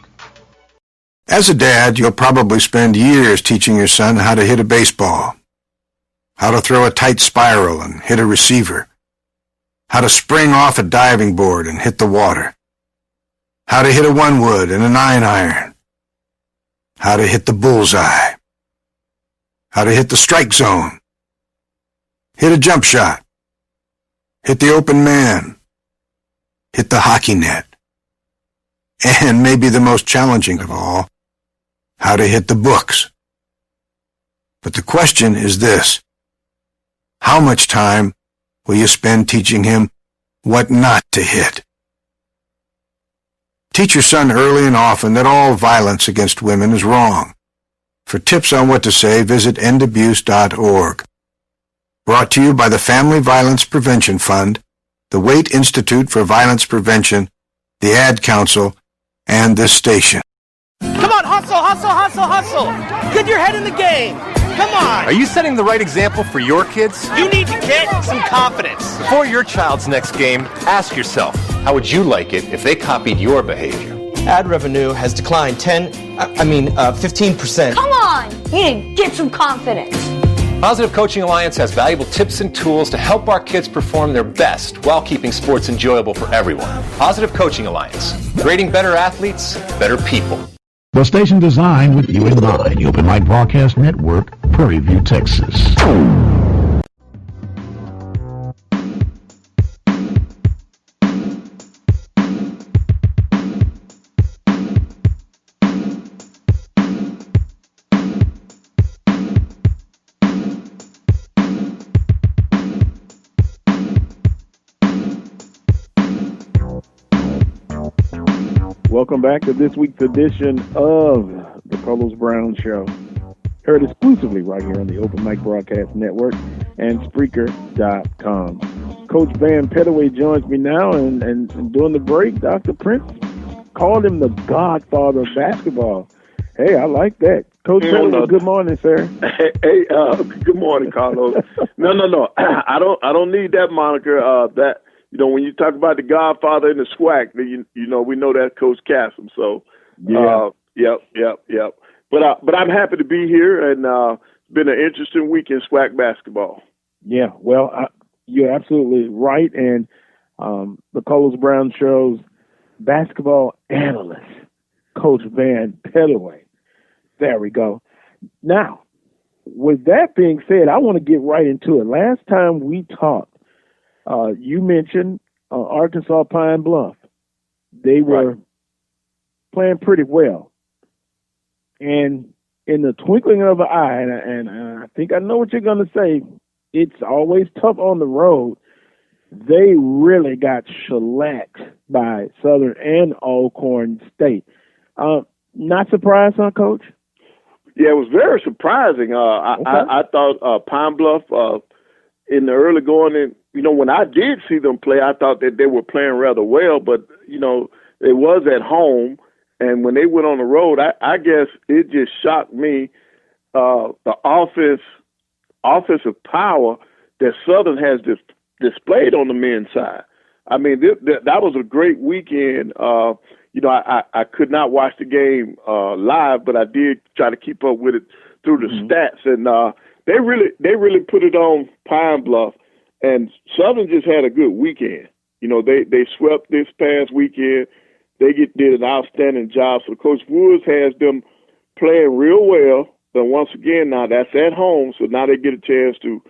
As a dad, you'll probably spend years teaching your son how to hit a baseball, how to throw a tight spiral and hit a receiver, how to spring off a diving board and hit the water, how to hit a 1-wood and a 9-iron, how to hit the bullseye, how to hit the strike zone, hit a jump shot, hit the open man, hit the hockey net, and maybe the most challenging of all, how to hit the books. But the question is this: how much time will you spend teaching him what not to hit? Teach your son early and often that all violence against women is wrong. For tips on what to say, visit endabuse.org. Brought to you by the Family Violence Prevention Fund, the Waite Institute for Violence Prevention, the Ad Council, and this station. Come on, hustle, hustle, hustle, hustle. Get your head in the game. Come on. Are you setting the right example for your kids? You need to get some confidence. Before your child's next game, ask yourself, how would you like it if they copied your behavior? Ad revenue has declined 15%. Come on, you need to get some confidence. Positive Coaching Alliance has valuable tips and tools to help our kids perform their best while keeping sports enjoyable for everyone. Positive Coaching Alliance, creating better athletes, better people. The station designed with you in mind. The Open Mic Broadcast Network, Prairie View, Texas. Welcome back to this week's edition of the Carlos Brown Show. Heard exclusively right here on the Open Mic Broadcast Network and Spreaker.com. Coach Van Pettaway joins me now, and during the break, Dr. Prince called him the godfather of basketball. Hey, I like that. Coach Pettaway, good morning, sir. Hey, good morning, Carlos. No. I don't need that moniker. That, you know, when you talk about the Godfather and the SWAC, you know, we know that's Coach Cassim. So, yep. But I'm happy to be here, and it's been an interesting week in SWAC basketball. Yeah, well, you're absolutely right. And the Carlos Brown Show's basketball analyst, Coach Van Pettaway. There we go. Now, with that being said, I want to get right into it. Last time we talked, you mentioned Arkansas Pine Bluff. They were playing pretty well. And in the twinkling of an eye, and I think I know what you're going to say, it's always tough on the road. they really got shellacked by Southern and Alcorn State. Not surprised, huh, Coach? Yeah, it was very surprising. I thought Pine Bluff in the early going, and when I did see them play, I thought that they were playing rather well. But it was at home, and when they went on the road, I guess it just shocked me the offensive power that Southern has displayed on the men's side. I mean, that was a great weekend. I could not watch the game live, but I did try to keep up with it through the stats, and they really put it on Pine Bluff, and Southern just had a good weekend. They swept this past weekend. They did an outstanding job. So Coach Woods has them playing real well. But once again, now that's at home, so now they get a chance to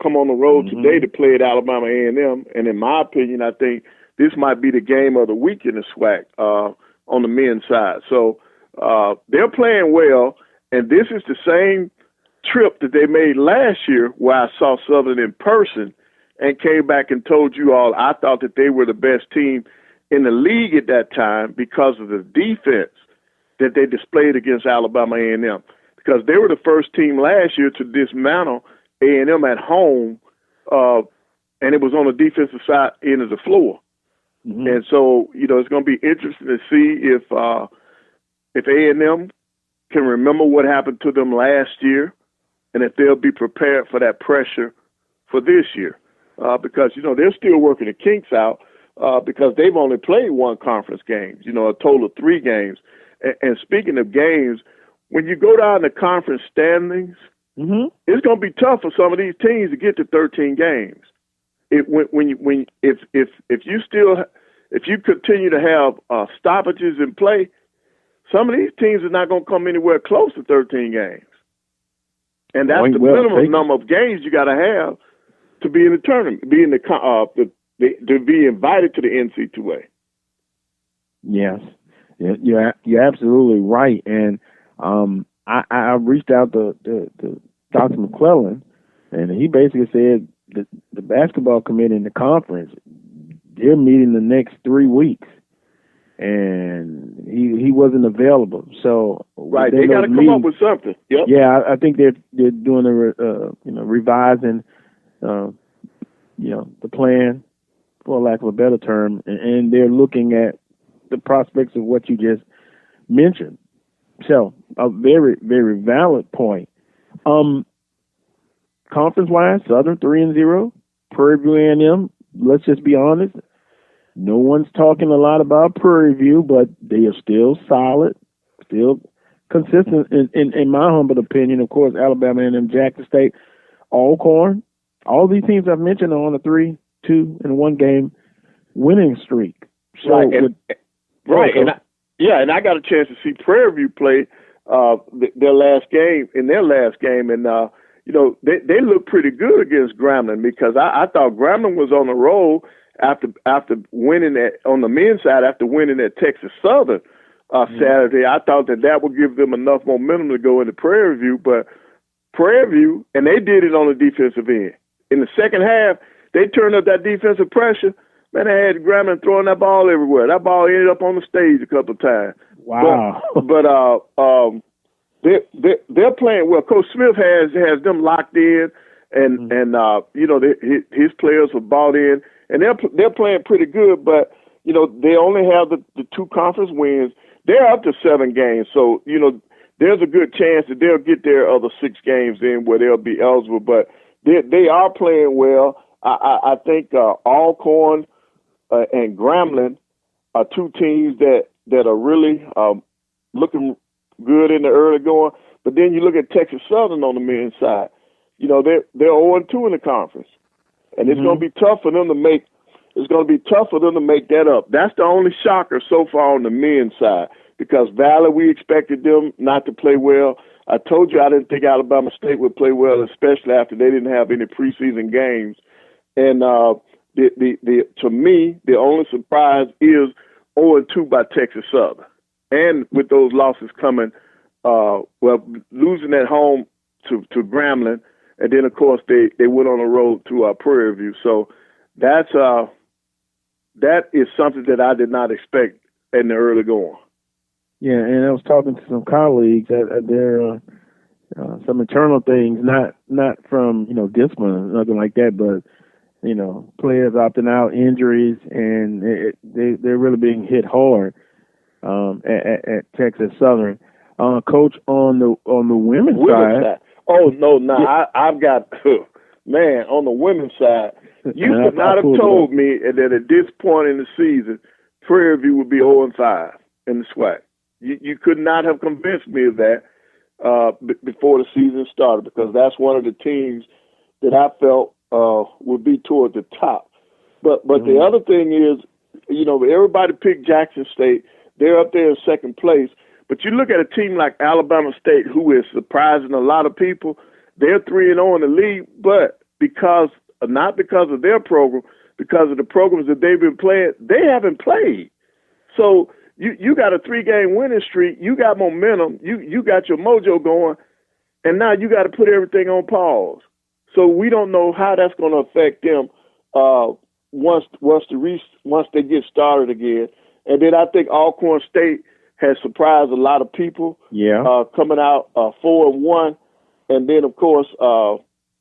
come on the road today to play at Alabama A&M. And in my opinion, I think this might be the game of the week in the SWAC on the men's side. So they're playing well, and this is the same trip that they made last year where I saw Southern in person and came back and told you all I thought that they were the best team in the league at that time because of the defense that they displayed against Alabama A&M. Because they were the first team last year to dismantle A&M at home, and it was on the defensive side end of the floor. And so, it's going to be interesting to see if A&M can remember what happened to them last year and if they'll be prepared for that pressure for this year. Because, they're still working the kinks out because they've only played one conference game, a total of 3 games. And speaking of games, when you go down the conference standings, it's going to be tough for some of these teams to get to 13 games. If you continue to have stoppages in play, some of these teams are not going to come anywhere close to 13 games, and that's the minimum number of games you got to have to be in the tournament, be in to be invited to the NC2A. Yes, you're absolutely right, and I reached out to Dr. McClellan, and he basically said that the basketball committee in the conference, they're meeting the next 3 weeks, and he wasn't available. So right, they got to come up with something. Yep. Yeah, I think they're doing revising the plan, for lack of a better term, and they're looking at the prospects of what you just mentioned. So a very, very valid point. Conference-wise, Southern 3-0, Prairie View A&M. Let's just be honest. No one's talking a lot about Prairie View, but they are still solid, still consistent. In my humble opinion, of course, Alabama A&M, Jackson State, Alcorn. All these teams I've mentioned are on a 3-2 and 1 game winning streak. So right, and I got a chance to see Prairie View play their last game, and they look pretty good against Grambling because I thought Grambling was on the roll after winning on the men's side after winning at Texas Southern Saturday. I thought that would give them enough momentum to go into Prairie View, but Prairie View, and they did it on the defensive end. In the second half, they turned up that defensive pressure. Man, they had Grambling throwing that ball everywhere. That ball ended up on the stage a couple of times. Wow. But they're playing well. Coach Smith has them locked in, and his players are bought in, and they're playing pretty good. But they only have the 2 conference wins. They're up to 7 games, so there's a good chance that they'll get their other 6 games in where they'll be eligible. But they are playing well. I think Alcorn and Grambling are 2 teams that are really looking good in the early going. But then you look at Texas Southern on the men's side. They're 0-2 in the conference, and it's going to be tough for them to make. It's going to be tough for them to make that up. That's the only shocker so far on the men's side because Valley, we expected them not to play well. I told you I didn't think Alabama State would play well, especially after they didn't have any preseason games. And to me, the only surprise is 0-2 by Texas Southern. And with those losses coming, losing at home to Grambling, and then, of course, they went on the road to Prairie View. So that is something that I did not expect in the early going. Yeah, and I was talking to some colleagues that there are some internal things, not from discipline, nothing like that, but players opting out, injuries, and they're really being hit hard at Texas Southern. Coach, on the women's side. Oh no, I've got man on the women's side. You could not have told me that at this point in the season, Prairie View would be 0-5 in the SWAC. You could not have convinced me of that before the season started, because that's one of the teams that I felt would be toward the top. But the other thing is, everybody picked Jackson State. They're up there in second place. But you look at a team like Alabama State, who is surprising a lot of people. They're 3-0 in the league, but not because of their program, because of the programs that they've been playing, they haven't played. So you got a 3-game winning streak, you got momentum, you got your mojo going, and now you got to put everything on pause. So we don't know how that's going to affect them once they get started again. And then I think Alcorn State has surprised a lot of people. Yeah, coming out 4-1, and then of course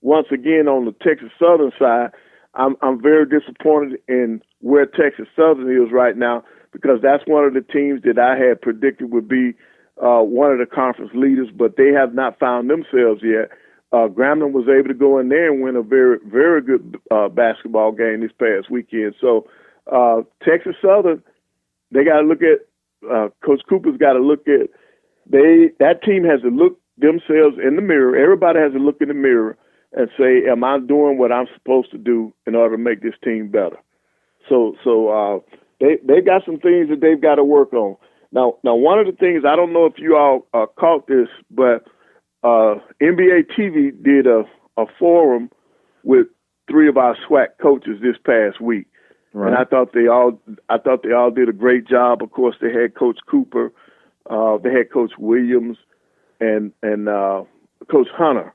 once again on the Texas Southern side, I'm very disappointed in where Texas Southern is right now, because that's one of the teams that I had predicted would be one of the conference leaders, but they have not found themselves yet. Grambling was able to go in there and win a very, very good basketball game this past weekend. So Texas Southern, they got to look at Coach Cooper's got to look at that team has to look themselves in the mirror. Everybody has to look in the mirror and say, am I doing what I'm supposed to do in order to make this team better? So they got some things that they've got to work on. Now one of the things, I don't know if you all caught this, but NBA TV did a forum with 3 of our SWAC coaches this past week. Right. And I thought they all did a great job. Of course, they had Coach Cooper, they had Coach Williams, and Coach Hunter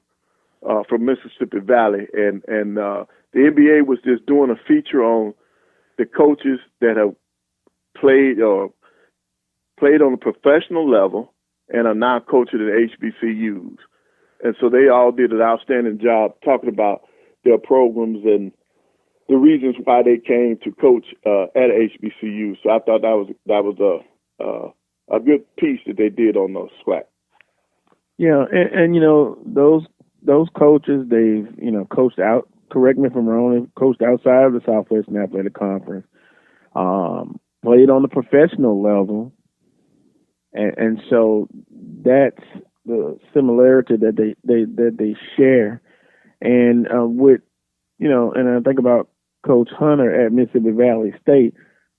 from Mississippi Valley, and the NBA was just doing a feature on the coaches that have played on a professional level and are now coaching at HBCUs. And so they all did an outstanding job talking about their programs and the reasons why they came to coach at HBCU. So I thought that was a good piece that they did on those SWAC. Yeah, and those coaches, they've coached out. Correct me if I'm wrong. They've coached outside of the Southwestern Athletic Conference. Played on the professional level, and so that's the similarity that they share. And with and I think about Coach Hunter at Mississippi Valley State.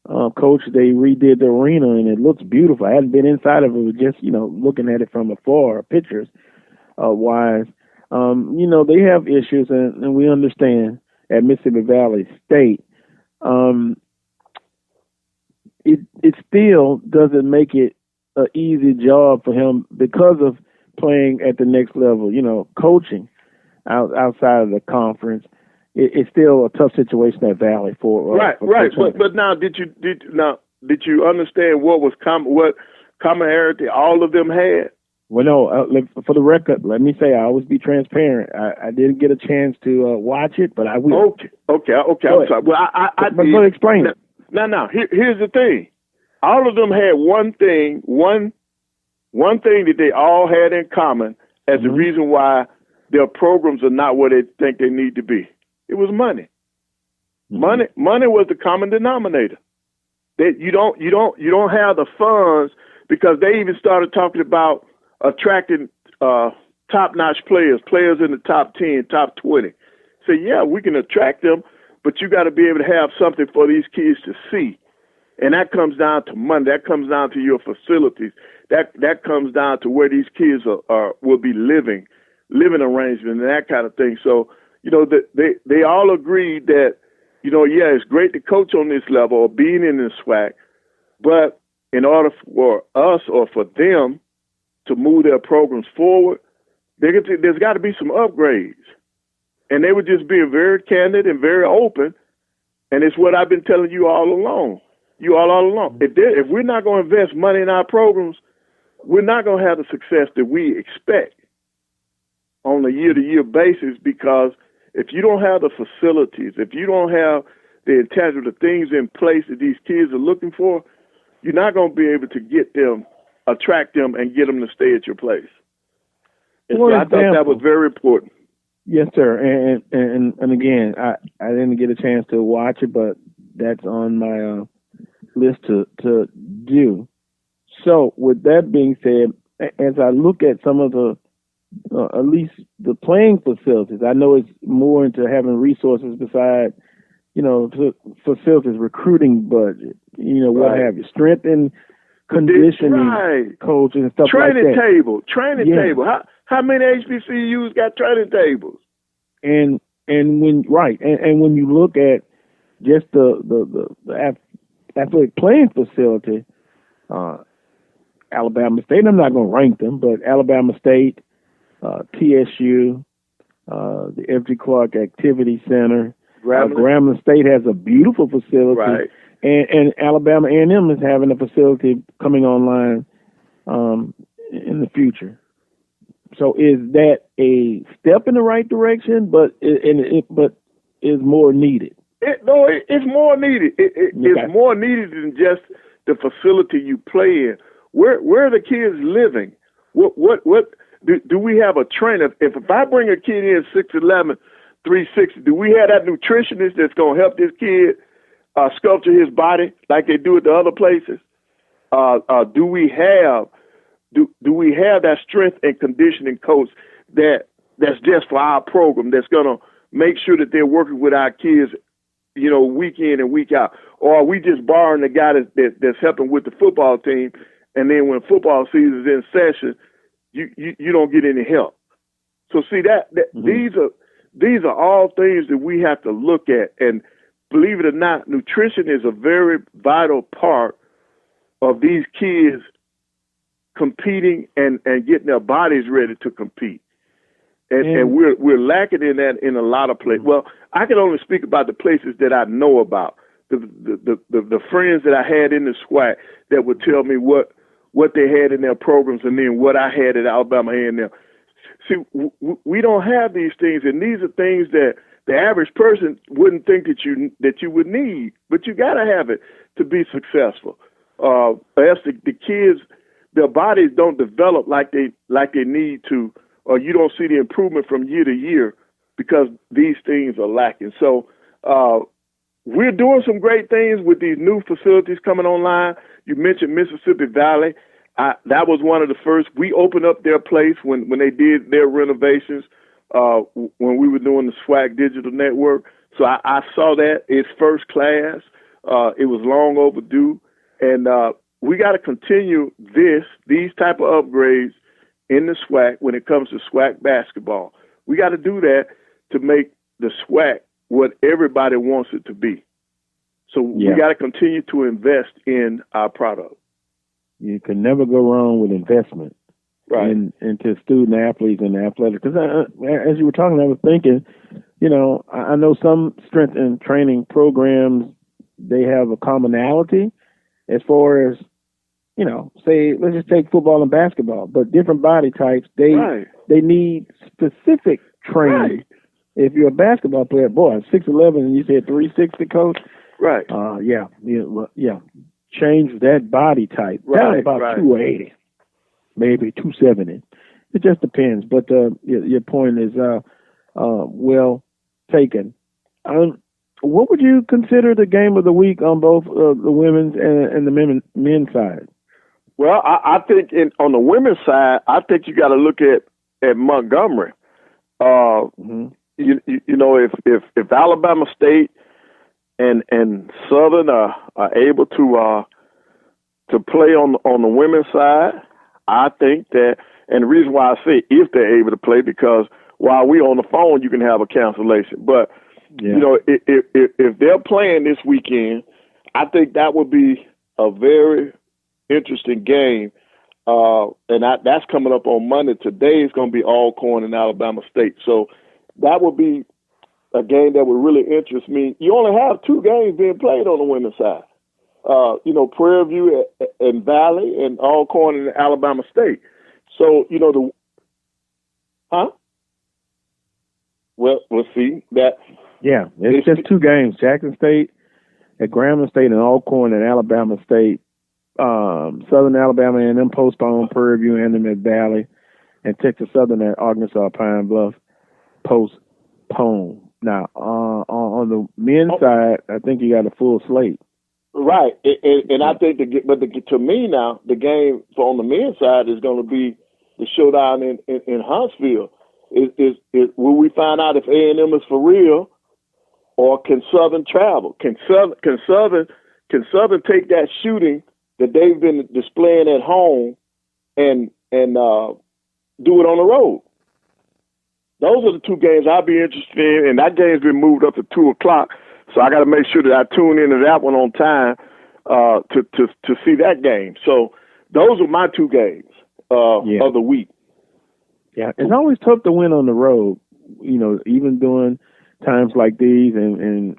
Coach, they redid the arena and it looks beautiful. I hadn't been inside of it, but just looking at it from afar, pictures wise. They have issues, and we understand at Mississippi Valley State. It still doesn't make it an easy job for him because of playing at the next level. Coaching outside of the conference. It's still a tough situation at Valley for right. But now, did you understand what commonality all of them had? Well, no. For the record, let me say I always be transparent. I didn't get a chance to watch it, but I will. Okay. I'm sorry. Well, I but explain it. Now, here's the thing. All of them had one thing that they all had in common as the reason why their programs are not where they think they need to be. It was money. Money was the common denominator. That you don't have the funds, because they even started talking about attracting top-notch players in the top 10, top 20. So yeah, we can attract them, but you got to be able to have something for these kids to see, and that comes down to money. That comes down to your facilities. That comes down to where these kids will be living arrangement and that kind of thing. So. They all agreed that, it's great to coach on this level or being in the SWAC, but in order for us or for them to move their programs forward, there's got to be some upgrades. And they were just being very candid and very open And it's what I've been telling you all along. All along. If we're not going to invest money in our programs, we're not going to have the success that we expect on a year-to-year basis, because if you don't have the facilities, if you don't have the intangible, the things in place that these kids are looking for, you're not going to be able to get them, attract them, and get them to stay at your place. And so I thought that was very important. Yes, sir. And again, I didn't get a chance to watch it, but that's on my list to do. So with that being said, as I look at some of the, at least the playing facilities, I know it's more into having resources besides, facilities, recruiting budget, what have you, strength and conditioning coaches and stuff like that. Training table. How many HBCUs got training tables? And when you look at just the athletic playing facility, Alabama State, I'm not going to rank them, but Alabama State, TSU, the F.G. Clark Activity Center, Grambling State has a beautiful facility, right. And Alabama A&M is having a facility coming online in the future. So is that a step in the right direction, but is more needed? It's more needed. It's more needed than just the facility you play in. Where are the kids living? What do we have a trainer? If I bring a kid in 6'11", 360, do we have that nutritionist that's going to help this kid sculpture his body like they do at the other places? Do we have that strength and conditioning coach that's just for our program, that's going to make sure that they're working with our kids, week in and week out? Or are we just borrowing the guy that's helping with the football team, and then when football season is in session, you don't get any help? So see that these are all things that we have to look at. And believe it or not, nutrition is a very vital part of these kids competing and getting their bodies ready to compete. And we're lacking in that in a lot of places. Well, I can only speak about the places that I know about. The friends that I had in the SWAC that would tell me what they had in their programs, and then what I had at Alabama A&M. See, we don't have these things, and these are things that the average person wouldn't think that you would need, but you got to have it to be successful. Else the kids, their bodies don't develop like they need to, or you don't see the improvement from year to year because these things are lacking. So we're doing some great things with these new facilities coming online. You mentioned Mississippi Valley. That was one of the first. We opened up their place when they did their renovations when we were doing the SWAC Digital Network. So I saw that. It's first class. It was long overdue. And we got to continue these type of upgrades in the SWAC when it comes to SWAC basketball. We got to do that to make the SWAC what everybody wants it to be. So we got to continue to invest in our product. You can never go wrong with investment, right? Into student athletes and athletics. Because as you were talking, I was thinking, I know some strength and training programs, they have a commonality as far as, say, let's just take football and basketball, but different body types, they need specific training. Right. If you're a basketball player, 6'11", and you said 360, coach. Right. Change that body type down about 280, maybe 270. It just depends. But your point is well taken. What would you consider the game of the week on both the women's and the men's side? Well, I think on the women's side, I think you got to look at Montgomery. If Alabama State and Southern are able to play on the women's side, I think that, and the reason why I say if they're able to play, because while we're on the phone, you can have a cancellation. But if they're playing this weekend, I think that would be a very interesting game. And that's coming up on Monday. Today is going to be Alcorn and Alabama State. So that would be a game that would really interest me. You only have 2 games being played on the women's side. Prairie View and Valley and Alcorn and Alabama State. So, Well, we'll see that. Yeah, it's just 2 games. Jackson State at Grambling State and Alcorn at Alabama State. Southern Alabama and them postponed. Prairie View and them at Valley. And Texas Southern at Arkansas Pine Bluff postponed. Now, on the men's side, I think you got a full slate. Right, and I think to me now, the game on the men's side is going to be the showdown in Huntsville. Will we find out if A&M is for real, or can Southern travel? Can Southern take that shooting that they've been displaying at home and do it on the road? Those are the 2 games I'll be interested in, and that game's been moved up to 2:00. So I got to make sure that I tune into that one on time to see that game. So those are my 2 games of the week. Yeah, it's always tough to win on the road, even during times like these, and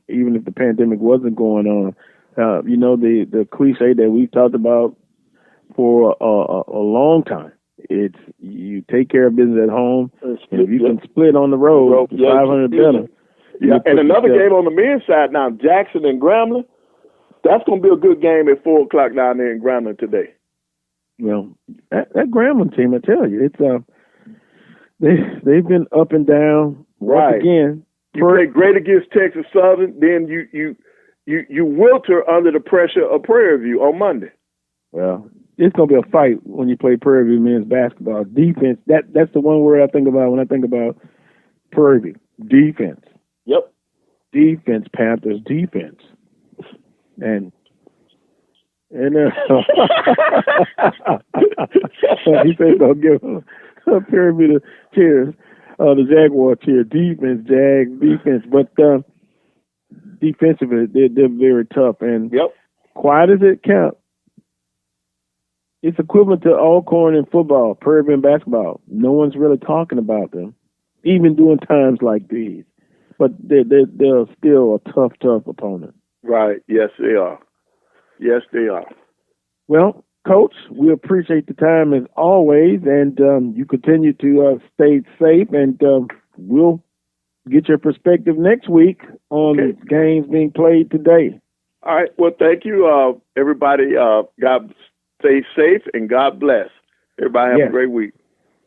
even if the pandemic wasn't going on. The cliche that we've talked about for a long time. It's you take care of business at home, and if you can split on the road, 500 better. Yeah, and another game on the men's side now, Jackson and Grambling. That's going to be a good game at 4:00 down there in Grambling today. Well, that Grambling team, I tell you, it's they've been up and down. Right. Once again, you play great against Texas Southern, then you wilter under the pressure of Prairie View on Monday. Well, it's going to be a fight when you play Prairie View men's basketball. Defense, that's the one word I think about when I think about Prairie View. Defense. Yep. Defense, Panthers, defense. And he said don't give Prairie View the cheers, the Jaguar cheer. Defense, Jags, defense. But defensively, they're very tough. And quiet as it counts, it's equivalent to Alcorn in football, Prairie View in basketball. No one's really talking about them, even during times like these. But they're still a tough opponent. Right. Yes, they are. Yes, they are. Well, Coach, we appreciate the time as always, and you continue to stay safe, and we'll get your perspective next week on the games being played today. All right. Well, thank you, everybody. God stay safe, and God bless. Everybody have a great week.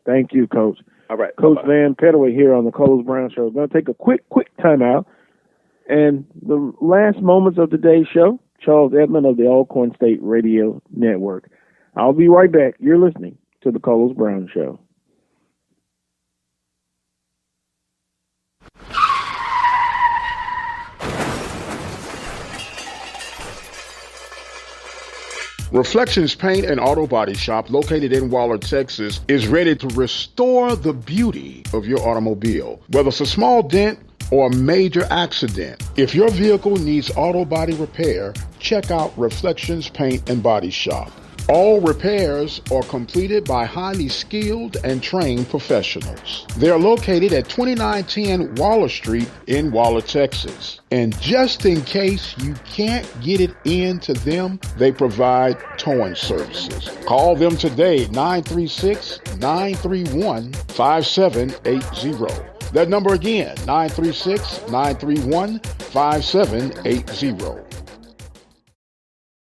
Thank you, Coach. All right. Coach Bye-bye. Van Pettaway here on the Carlos Brown Show. We're going to take a quick timeout. And the last moments of today's show, Charles Edmond of the Alcorn State Radio Network. I'll be right back. You're listening to the Carlos Brown Show. Reflections Paint and Auto Body Shop, located in Waller, Texas, is ready to restore the beauty of your automobile. Whether it's a small dent or a major accident, if your vehicle needs auto body repair, check out Reflections Paint and Body Shop. All repairs are completed by highly skilled and trained professionals. They are located at 2910 Waller Street in Waller, Texas. And just in case you can't get it into them, they provide towing services. Call them today, 936-931-5780. That number again, 936-931-5780.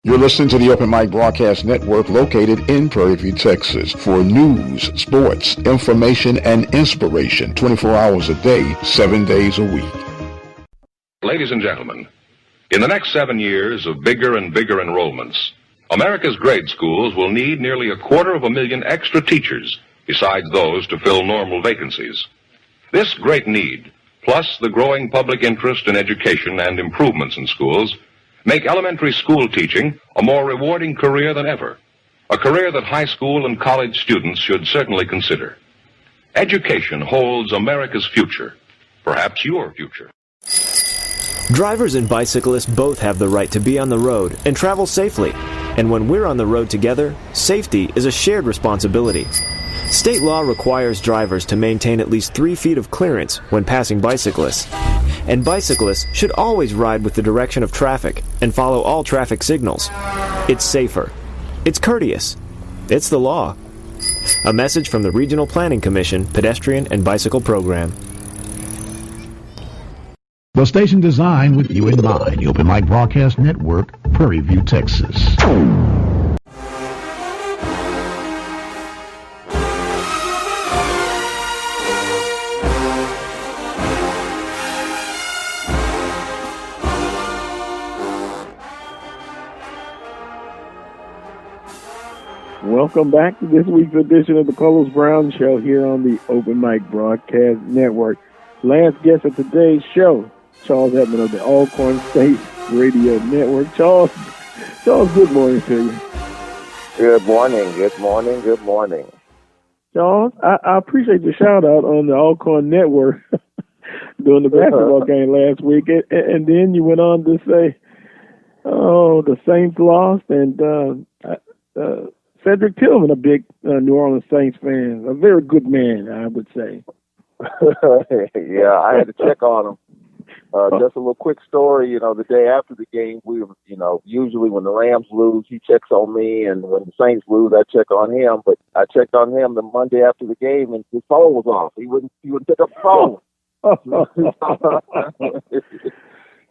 You're listening to the Open Mic Broadcast Network, located in Prairie View, Texas, for news, sports, information, and inspiration 24 hours a day, 7 days a week. Ladies and gentlemen, in the next 7 years of bigger and bigger enrollments, America's grade schools will need nearly 250,000 extra teachers besides those to fill normal vacancies. This great need, plus the growing public interest in education and improvements in schools, make elementary school teaching a more rewarding career than ever, a career that high school and college students should certainly consider. Education holds America's future, perhaps your future. Drivers and bicyclists both have the right to be on the road and travel safely. And when we're on the road together, safety is a shared responsibility. State law requires drivers to maintain at least 3 feet of clearance when passing bicyclists. And bicyclists should always ride with the direction of traffic and follow all traffic signals. It's safer. It's courteous. It's the law. A message from the Regional Planning Commission Pedestrian and Bicycle Program. The station designed with you in mind. The Open Mic Broadcast Network, Prairie View, Texas. Welcome back to this week's edition of the Carlos Brown Show here on the Open Mic Broadcast Network. Last guest of today's show, Charles Edmond of the Alcorn State Radio Network. Charles, good morning to you. Good morning. Charles, I appreciate your shout out on the Alcorn Network during the basketball game last week. And then you went on to say, the Saints lost, and Cedric Tillman, a big New Orleans Saints fan, a very good man, I would say. Yeah, I had to check on him. Just a little quick story, the day after the game, we were, usually when the Rams lose, he checks on me, and when the Saints lose, I check on him. But I checked on him the Monday after the game, and his phone was off. He wouldn't pick up the phone.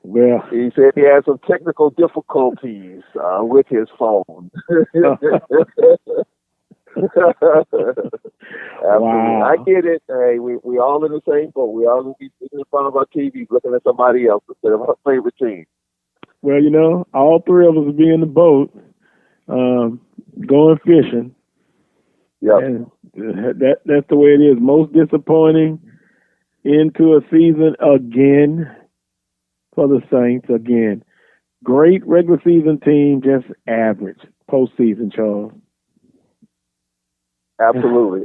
Well, he said he had some technical difficulties with his phone. Wow. I get it. Hey, we all in the same boat. We all gonna be sitting in front of our TV looking at somebody else instead of our favorite team. Well, all three of us will be in the boat, going fishing. Yeah, and that's the way it is. Most disappointing into a season again for the Saints again. Great regular season team, just average postseason, Charles. Absolutely.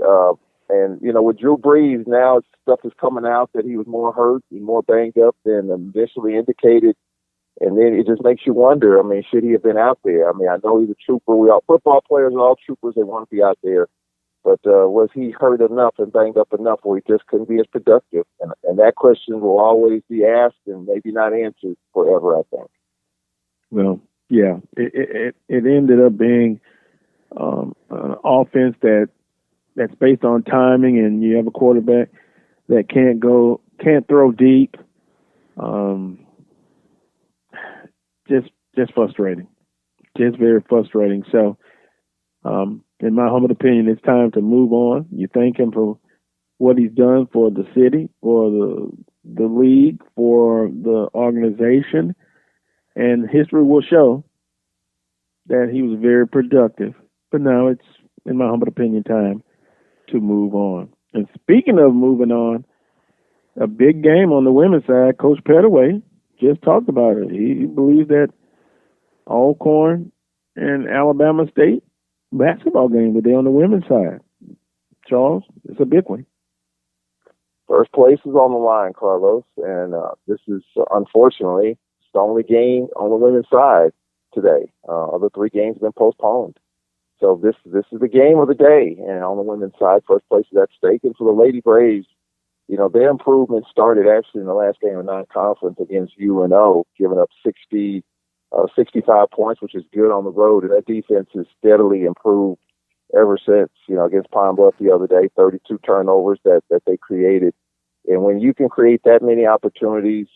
And, with Drew Brees, now stuff is coming out that he was more hurt and more banged up than initially indicated. And then it just makes you wonder, should he have been out there? I know he's a trooper. Football players are all troopers. They want to be out there. But was he hurt enough and banged up enough where he just couldn't be as productive? And that question will always be asked and maybe not answered forever, I think. Well, yeah, it ended up being an offense that's based on timing, and you have a quarterback that can't throw deep. Just frustrating, just very frustrating. So, in my humble opinion, it's time to move on. You thank him for what he's done for the city, for the league, for the organization, and history will show that he was very productive. But now it's, in my humble opinion, time to move on. And speaking of moving on, a big game on the women's side. Coach Pettaway just talked about it. He believes that Alcorn and Alabama State basketball game today on the women's side. Charles, it's a big one. First place is on the line, Carlos, and this is unfortunately the only game on the women's side today. Other three games have been postponed. So this is the game of the day, and on the women's side, first place is at stake. And for the Lady Braves, their improvement started actually in the last game of non-conference against UNO, giving up 65 points, which is good on the road. And that defense has steadily improved ever since, against Pine Bluff the other day, 32 turnovers that they created. And when you can create that many opportunities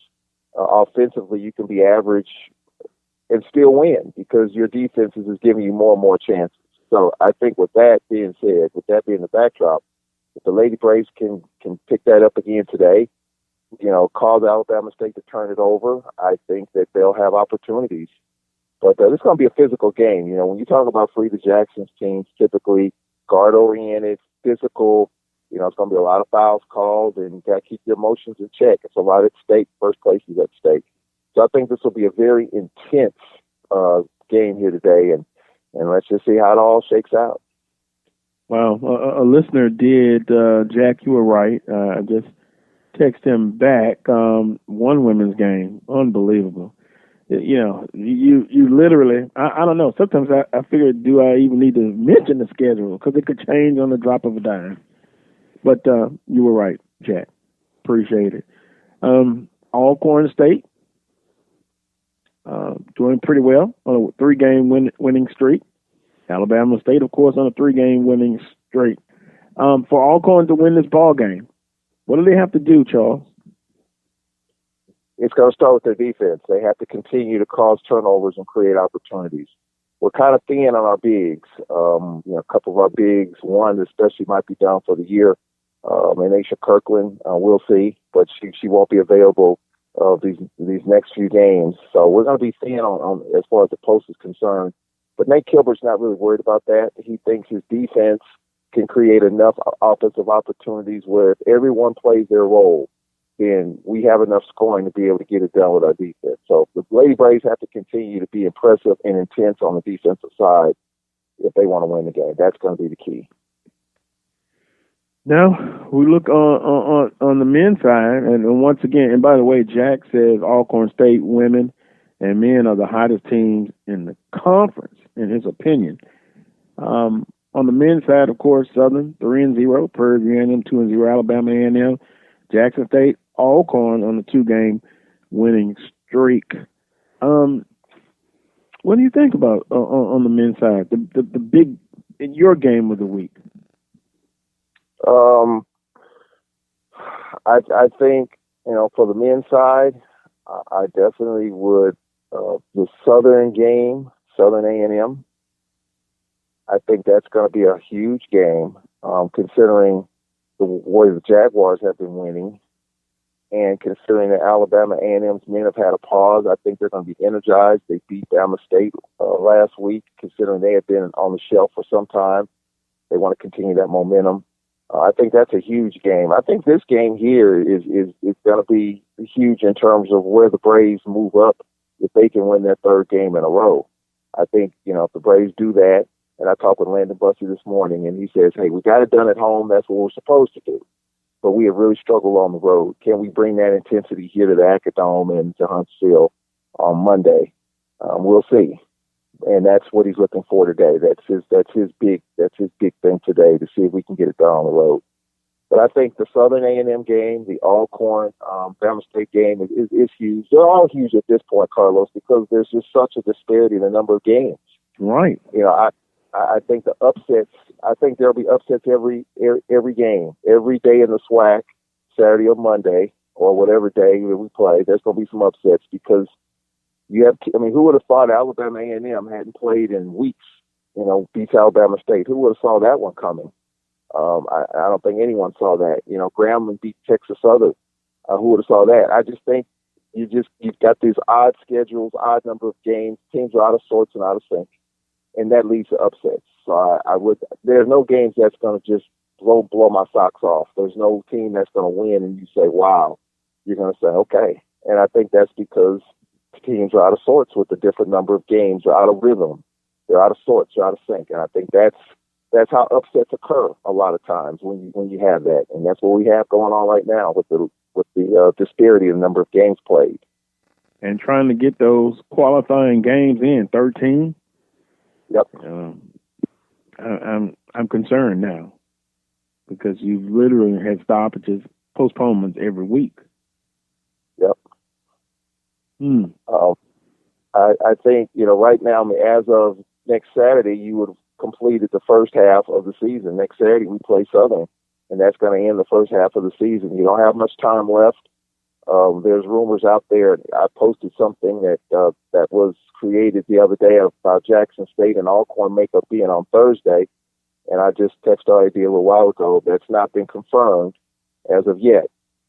offensively, you can be average and still win because your defense is giving you more and more chances. So I think with that being said, with that being the backdrop, if the Lady Braves can pick that up again today, cause Alabama State to turn it over, I think that they'll have opportunities. But it's going to be a physical game. When you talk about Frida Jackson's teams, typically guard-oriented, physical, it's going to be a lot of fouls called, and you got to keep your emotions in check. It's a lot at stake. First place is at stake. So I think this will be a very intense game here today, and let's just see how it all shakes out. Wow, a listener did, Jack, you were right. I just text him back, one women's game, unbelievable. You literally, I don't know, sometimes I figure, do I even need to mention the schedule? Because it could change on the drop of a dime. But you were right, Jack. Appreciate it. Alcorn State, doing pretty well on a 3-game winning streak. Alabama State, of course, on a 3-game winning streak. For Alcorn to win this ball game, what do they have to do, Charles? It's going to start with their defense. They have to continue to cause turnovers and create opportunities. We're kind of thin on our bigs. A couple of our bigs, one especially might be down for the year. Anisha Kirkland, we'll see, but she won't be available these next few games. So we're going to be thin on as far as the post is concerned. But Nate Kilbert's not really worried about that. He thinks his defense can create enough offensive opportunities where if everyone plays their role, then we have enough scoring to be able to get it done with our defense. So the Lady Braves have to continue to be impressive and intense on the defensive side if they want to win the game. That's going to be the key. Now, we look on the men's side, and once again, and by the way, Jack says Alcorn State women and men are the hottest teams in the conference, in his opinion. On the men's side, of course, Southern 3-0, Prairie View A&M 2-0, Alabama A&M, Jackson State, Alcorn on the 2-game winning streak. What do you think about on the men's side, the big in your game of the week? I think, for the men's side, I definitely would, the Southern game, Southern A&M, I think that's going to be a huge game, considering the way the Jaguars have been winning, and considering that Alabama A&M's men have had a pause. I think they're going to be energized. They beat Bama State last week, considering they had been on the shelf for some time. They want to continue that momentum. I think that's a huge game. I think this game here is going to be huge in terms of where the Braves move up if they can win their 3rd game in a row. I think, if the Braves do that, and I talked with Landon Bussey this morning, and he says, hey, we got it done at home. That's what we're supposed to do. But we have really struggled on the road. Can we bring that intensity here to the Acadome and to Huntsville on Monday? We'll see. And that's what he's looking for today. That's his big thing today, to see if we can get it done on the road. But I think the Southern A&M game, the Alcorn Bama State game is huge. They're all huge at this point, Carlos, because there's just such a disparity in the number of games. Right. I think the upsets. I think there'll be upsets every game, every day in the SWAC, Saturday or Monday or whatever day that we play. There's going to be some upsets because you have. Who would have thought Alabama A&M hadn't played in weeks? Beats Alabama State. Who would have saw that one coming? I don't think anyone saw that. Grambling beat Texas Southern. Who would have saw that? I just think you've got these odd schedules, odd number of games. Teams are out of sorts and out of sync, and that leads to upsets. So there's no games that's going to just blow my socks off. There's no team that's going to win and you say, wow. You're going to say, okay. And I think that's because teams are out of sorts with the different number of games. They're out of rhythm. They're out of sorts. They're out of sync. And I think that's how upsets occur a lot of times when you have that. And that's what we have going on right now with the disparity in the number of games played. And trying to get those qualifying games in, 13. Yep. I'm concerned now because you've literally had stoppages, postponements every week. Yep. I think, right now, as of next Saturday, you would have completed the first half of the season. Next Saturday, we play Southern, and that's going to end the first half of the season. You don't have much time left. There's rumors out there. I posted something that was created the other day about Jackson State and Alcorn makeup being on Thursday, and I just texted our idea a little while ago. That's not been confirmed as of yet,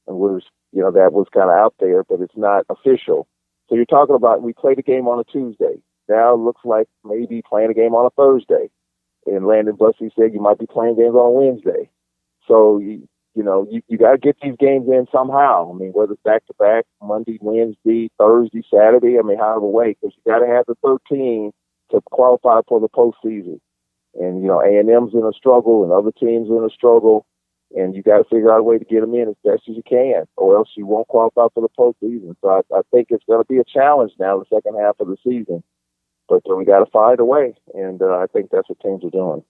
and that was kind of out there, but it's not official. So you're talking about we played a game on a Tuesday. Now it looks like maybe playing a game on a Thursday, and Landon Bussey said you might be playing games on a Wednesday. So you got to get these games in somehow. Whether it's back-to-back, Monday, Wednesday, Thursday, Saturday, however way, because you got to have the 13 to qualify for the postseason. And, A&M's in a struggle and other teams are in a struggle, and you got to figure out a way to get them in as best as you can, or else you won't qualify for the postseason. So I think it's going to be a challenge now the second half of the season. But we got to find a way, and I think that's what teams are doing.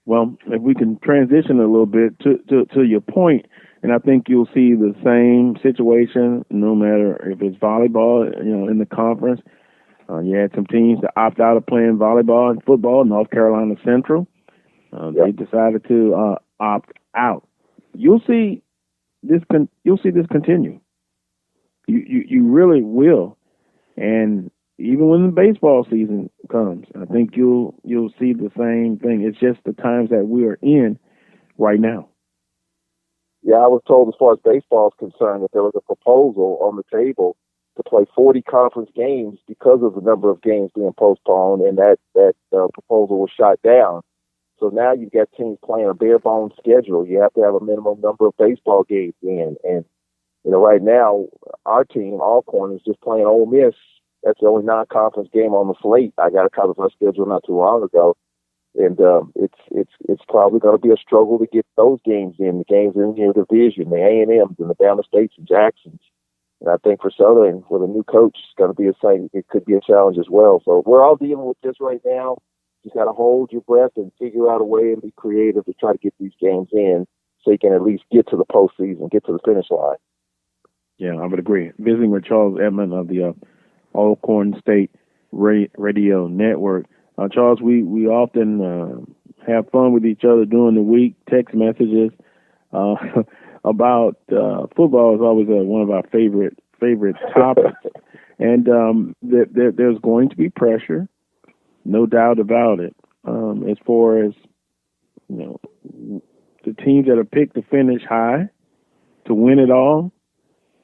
Well, if we can transition a little bit to your point, And I think you'll see the same situation no matter if it's volleyball, in the conference. You had some teams that opt out of playing volleyball and football. North Carolina Central, they decided to opt out. You'll see this. You'll see this continue. You really will. And even when the baseball season comes, I think you'll see the same thing. It's just the times that we are in right now. Yeah, I was told as far as baseball is concerned that there was a proposal on the table to play 40 conference games because of the number of games being postponed, and that proposal was shot down. So now you've got teams playing a bare bones schedule. You have to have a minimum number of baseball games in. And, right now, our team, Alcorn, is just playing Ole Miss. That's the only non-conference game on the slate. I got a copy of our schedule not too long ago. And it's probably going to be a struggle to get those games in, the games in your division, the A&Ms and the Bama States and Jacksons. And I think for Southern, with a new coach, it's going to be it could be a challenge as well. So we're all dealing with this right now. You got to hold your breath and figure out a way and be creative to try to get these games in so you can at least get to the postseason, get to the finish line. Yeah, I would agree. Visiting with Charles Edmond of the Alcorn State Radio Network. Charles, we often have fun with each other during the week, text messages about football is always one of our favorite topics. And there's going to be pressure, no doubt about it, as far as the teams that are picked to finish high, to win it all.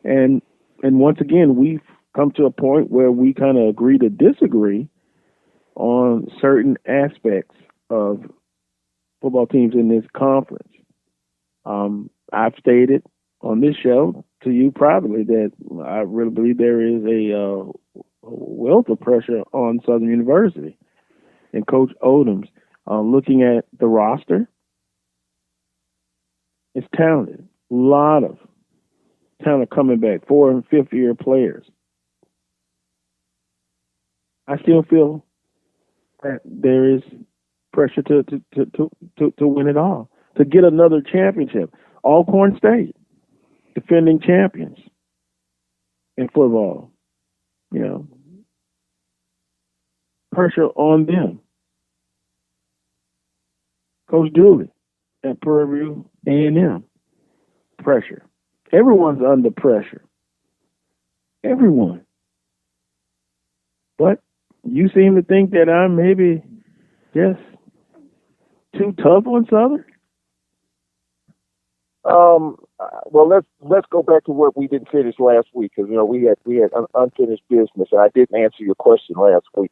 And once again, we've come to a point where we kind of agree to disagree on certain aspects of football teams in this conference. I've stated on this show to you privately that I really believe there is a wealth of pressure on Southern University and Coach Odom's. Looking at the roster, it's talented. A lot of talent coming back, 4- and 5th-year players. I still feel that there is pressure to win it all, to get another championship. Alcorn State, defending champions in football. Pressure on them. Coach Dooley at Prairie View A&M, pressure. Everyone's under pressure. Everyone. But you seem to think that I'm maybe just too tough on Southern? Well, let's go back to what we didn't finish last week, because we had unfinished business, and I didn't answer your question last week.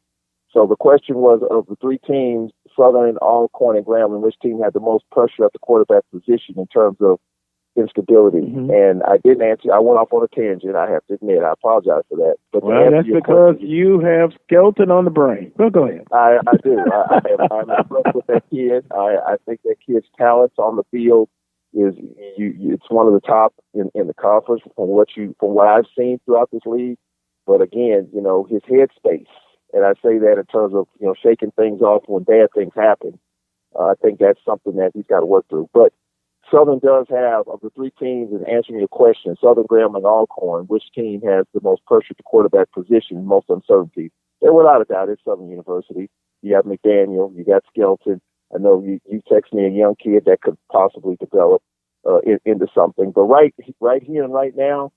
So the question was, of the three teams, Southern, Alcorn, and Grambling, which team had the most pressure at the quarterback position in terms of instability? Mm-hmm. And I didn't answer. I went off on a tangent. I have to admit. I apologize for that. But that's because you have skeleton on the brain. Well, go ahead. I do. I'm impressed with that kid. I think that kid's talents on the field it's one of the top in the conference from what I've seen throughout this league. But again, his headspace, and I say that in terms of shaking things off when bad things happen. I think that's something that he's got to work through. But Southern does have, of the three teams, in answering your question, Southern, Grambling, Alcorn, which team has the most pressure at the quarterback position, most uncertainty? And without a doubt, it's Southern University. You have McDaniel, you got Skelton. I know you text me a young kid that could possibly develop into something. But right here and right now,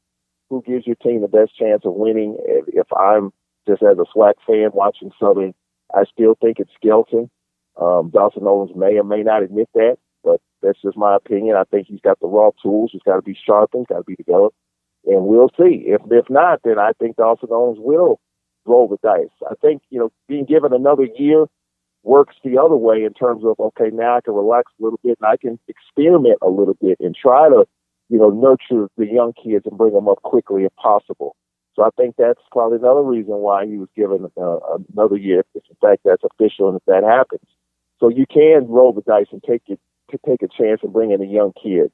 who gives your team the best chance of winning? If I'm just as a SWAC fan watching Southern, I still think it's Skelton. Dawson Owens may or may not admit that, but that's just my opinion. I think he's got the raw tools. He's got to be sharpened, got to be developed, and we'll see. If not, then I think Dawson Owens will roll the dice. I think, being given another year works the other way in terms of, okay, now I can relax a little bit and I can experiment a little bit and try to, nurture the young kids and bring them up quickly if possible. So I think that's probably another reason why he was given another year, if in fact that's official and if that happens. So you can roll the dice and take a chance and bring in a young kid.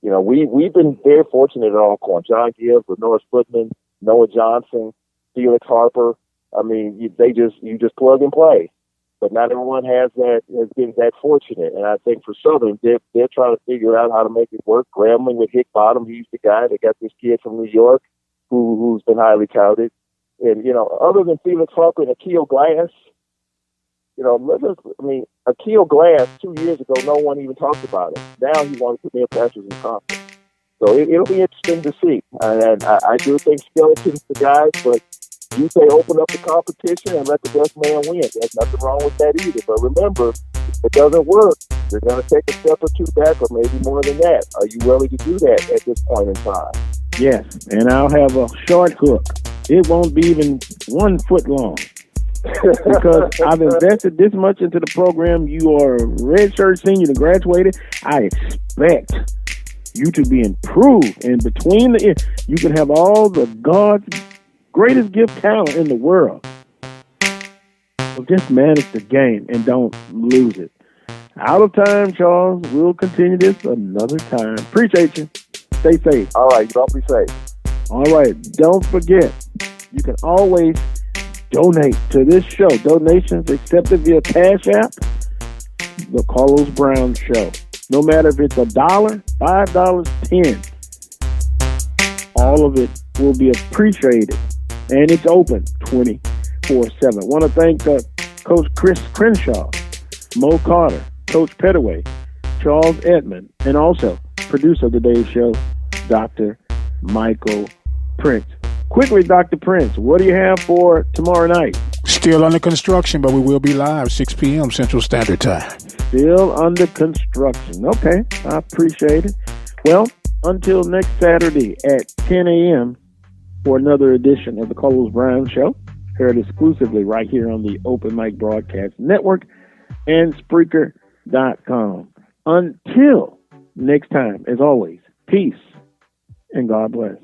We've been very fortunate at Alcorn. John Gibbs, Norris Footman, Noah Johnson, Felix Harper. I mean, you just plug and play. but not everyone has been that fortunate. And I think for Southern, they're trying to figure out how to make it work. Grambling with Hick Bottom, he's the guy. They got this kid from New York who's been highly touted. And, other than Felix Harper and Akil Glass, Akil Glass 2 years ago, no one even talked about it. Now he wants to put their passes in conference. So it'll be interesting to see. And I do think Skeleton's the guy, but you say open up the competition and let the best man win. There's nothing wrong with that either. But remember, if it doesn't work, you're going to take a step or two back or maybe more than that. Are you willing to do that at this point in time? Yes, and I'll have a short hook. It won't be even 1 foot long. Because I've invested this much into the program. You are a redshirt senior that graduated. I expect you to be improved. And between you can have all the God's greatest gift talent in the world. So just manage the game and don't lose it. Out of time, Charles. We'll continue this another time. Appreciate you. Stay safe. All right, y'all be safe. All right, don't forget, you can always donate to this show. Donations accepted via Cash App, The Carlos Brown Show. No matter if it's $1, $5, $10, all of it will be appreciated. And it's open 24/7. Want to thank Coach Chris Crenshaw, Mo Carter, Coach Pettaway, Charles Edmond, and also producer of today's show, Dr. Michael Prince. Quickly, Dr. Prince, what do you have for tomorrow night? Still under construction, but we will be live 6 p.m. Central Standard Time. Still under construction. Okay, I appreciate it. Well, until next Saturday at 10 a.m. for another edition of the Carlos Brown Show, heard exclusively right here on the Open Mic Broadcast Network and Spreaker.com. Until next time, as always, peace and God bless.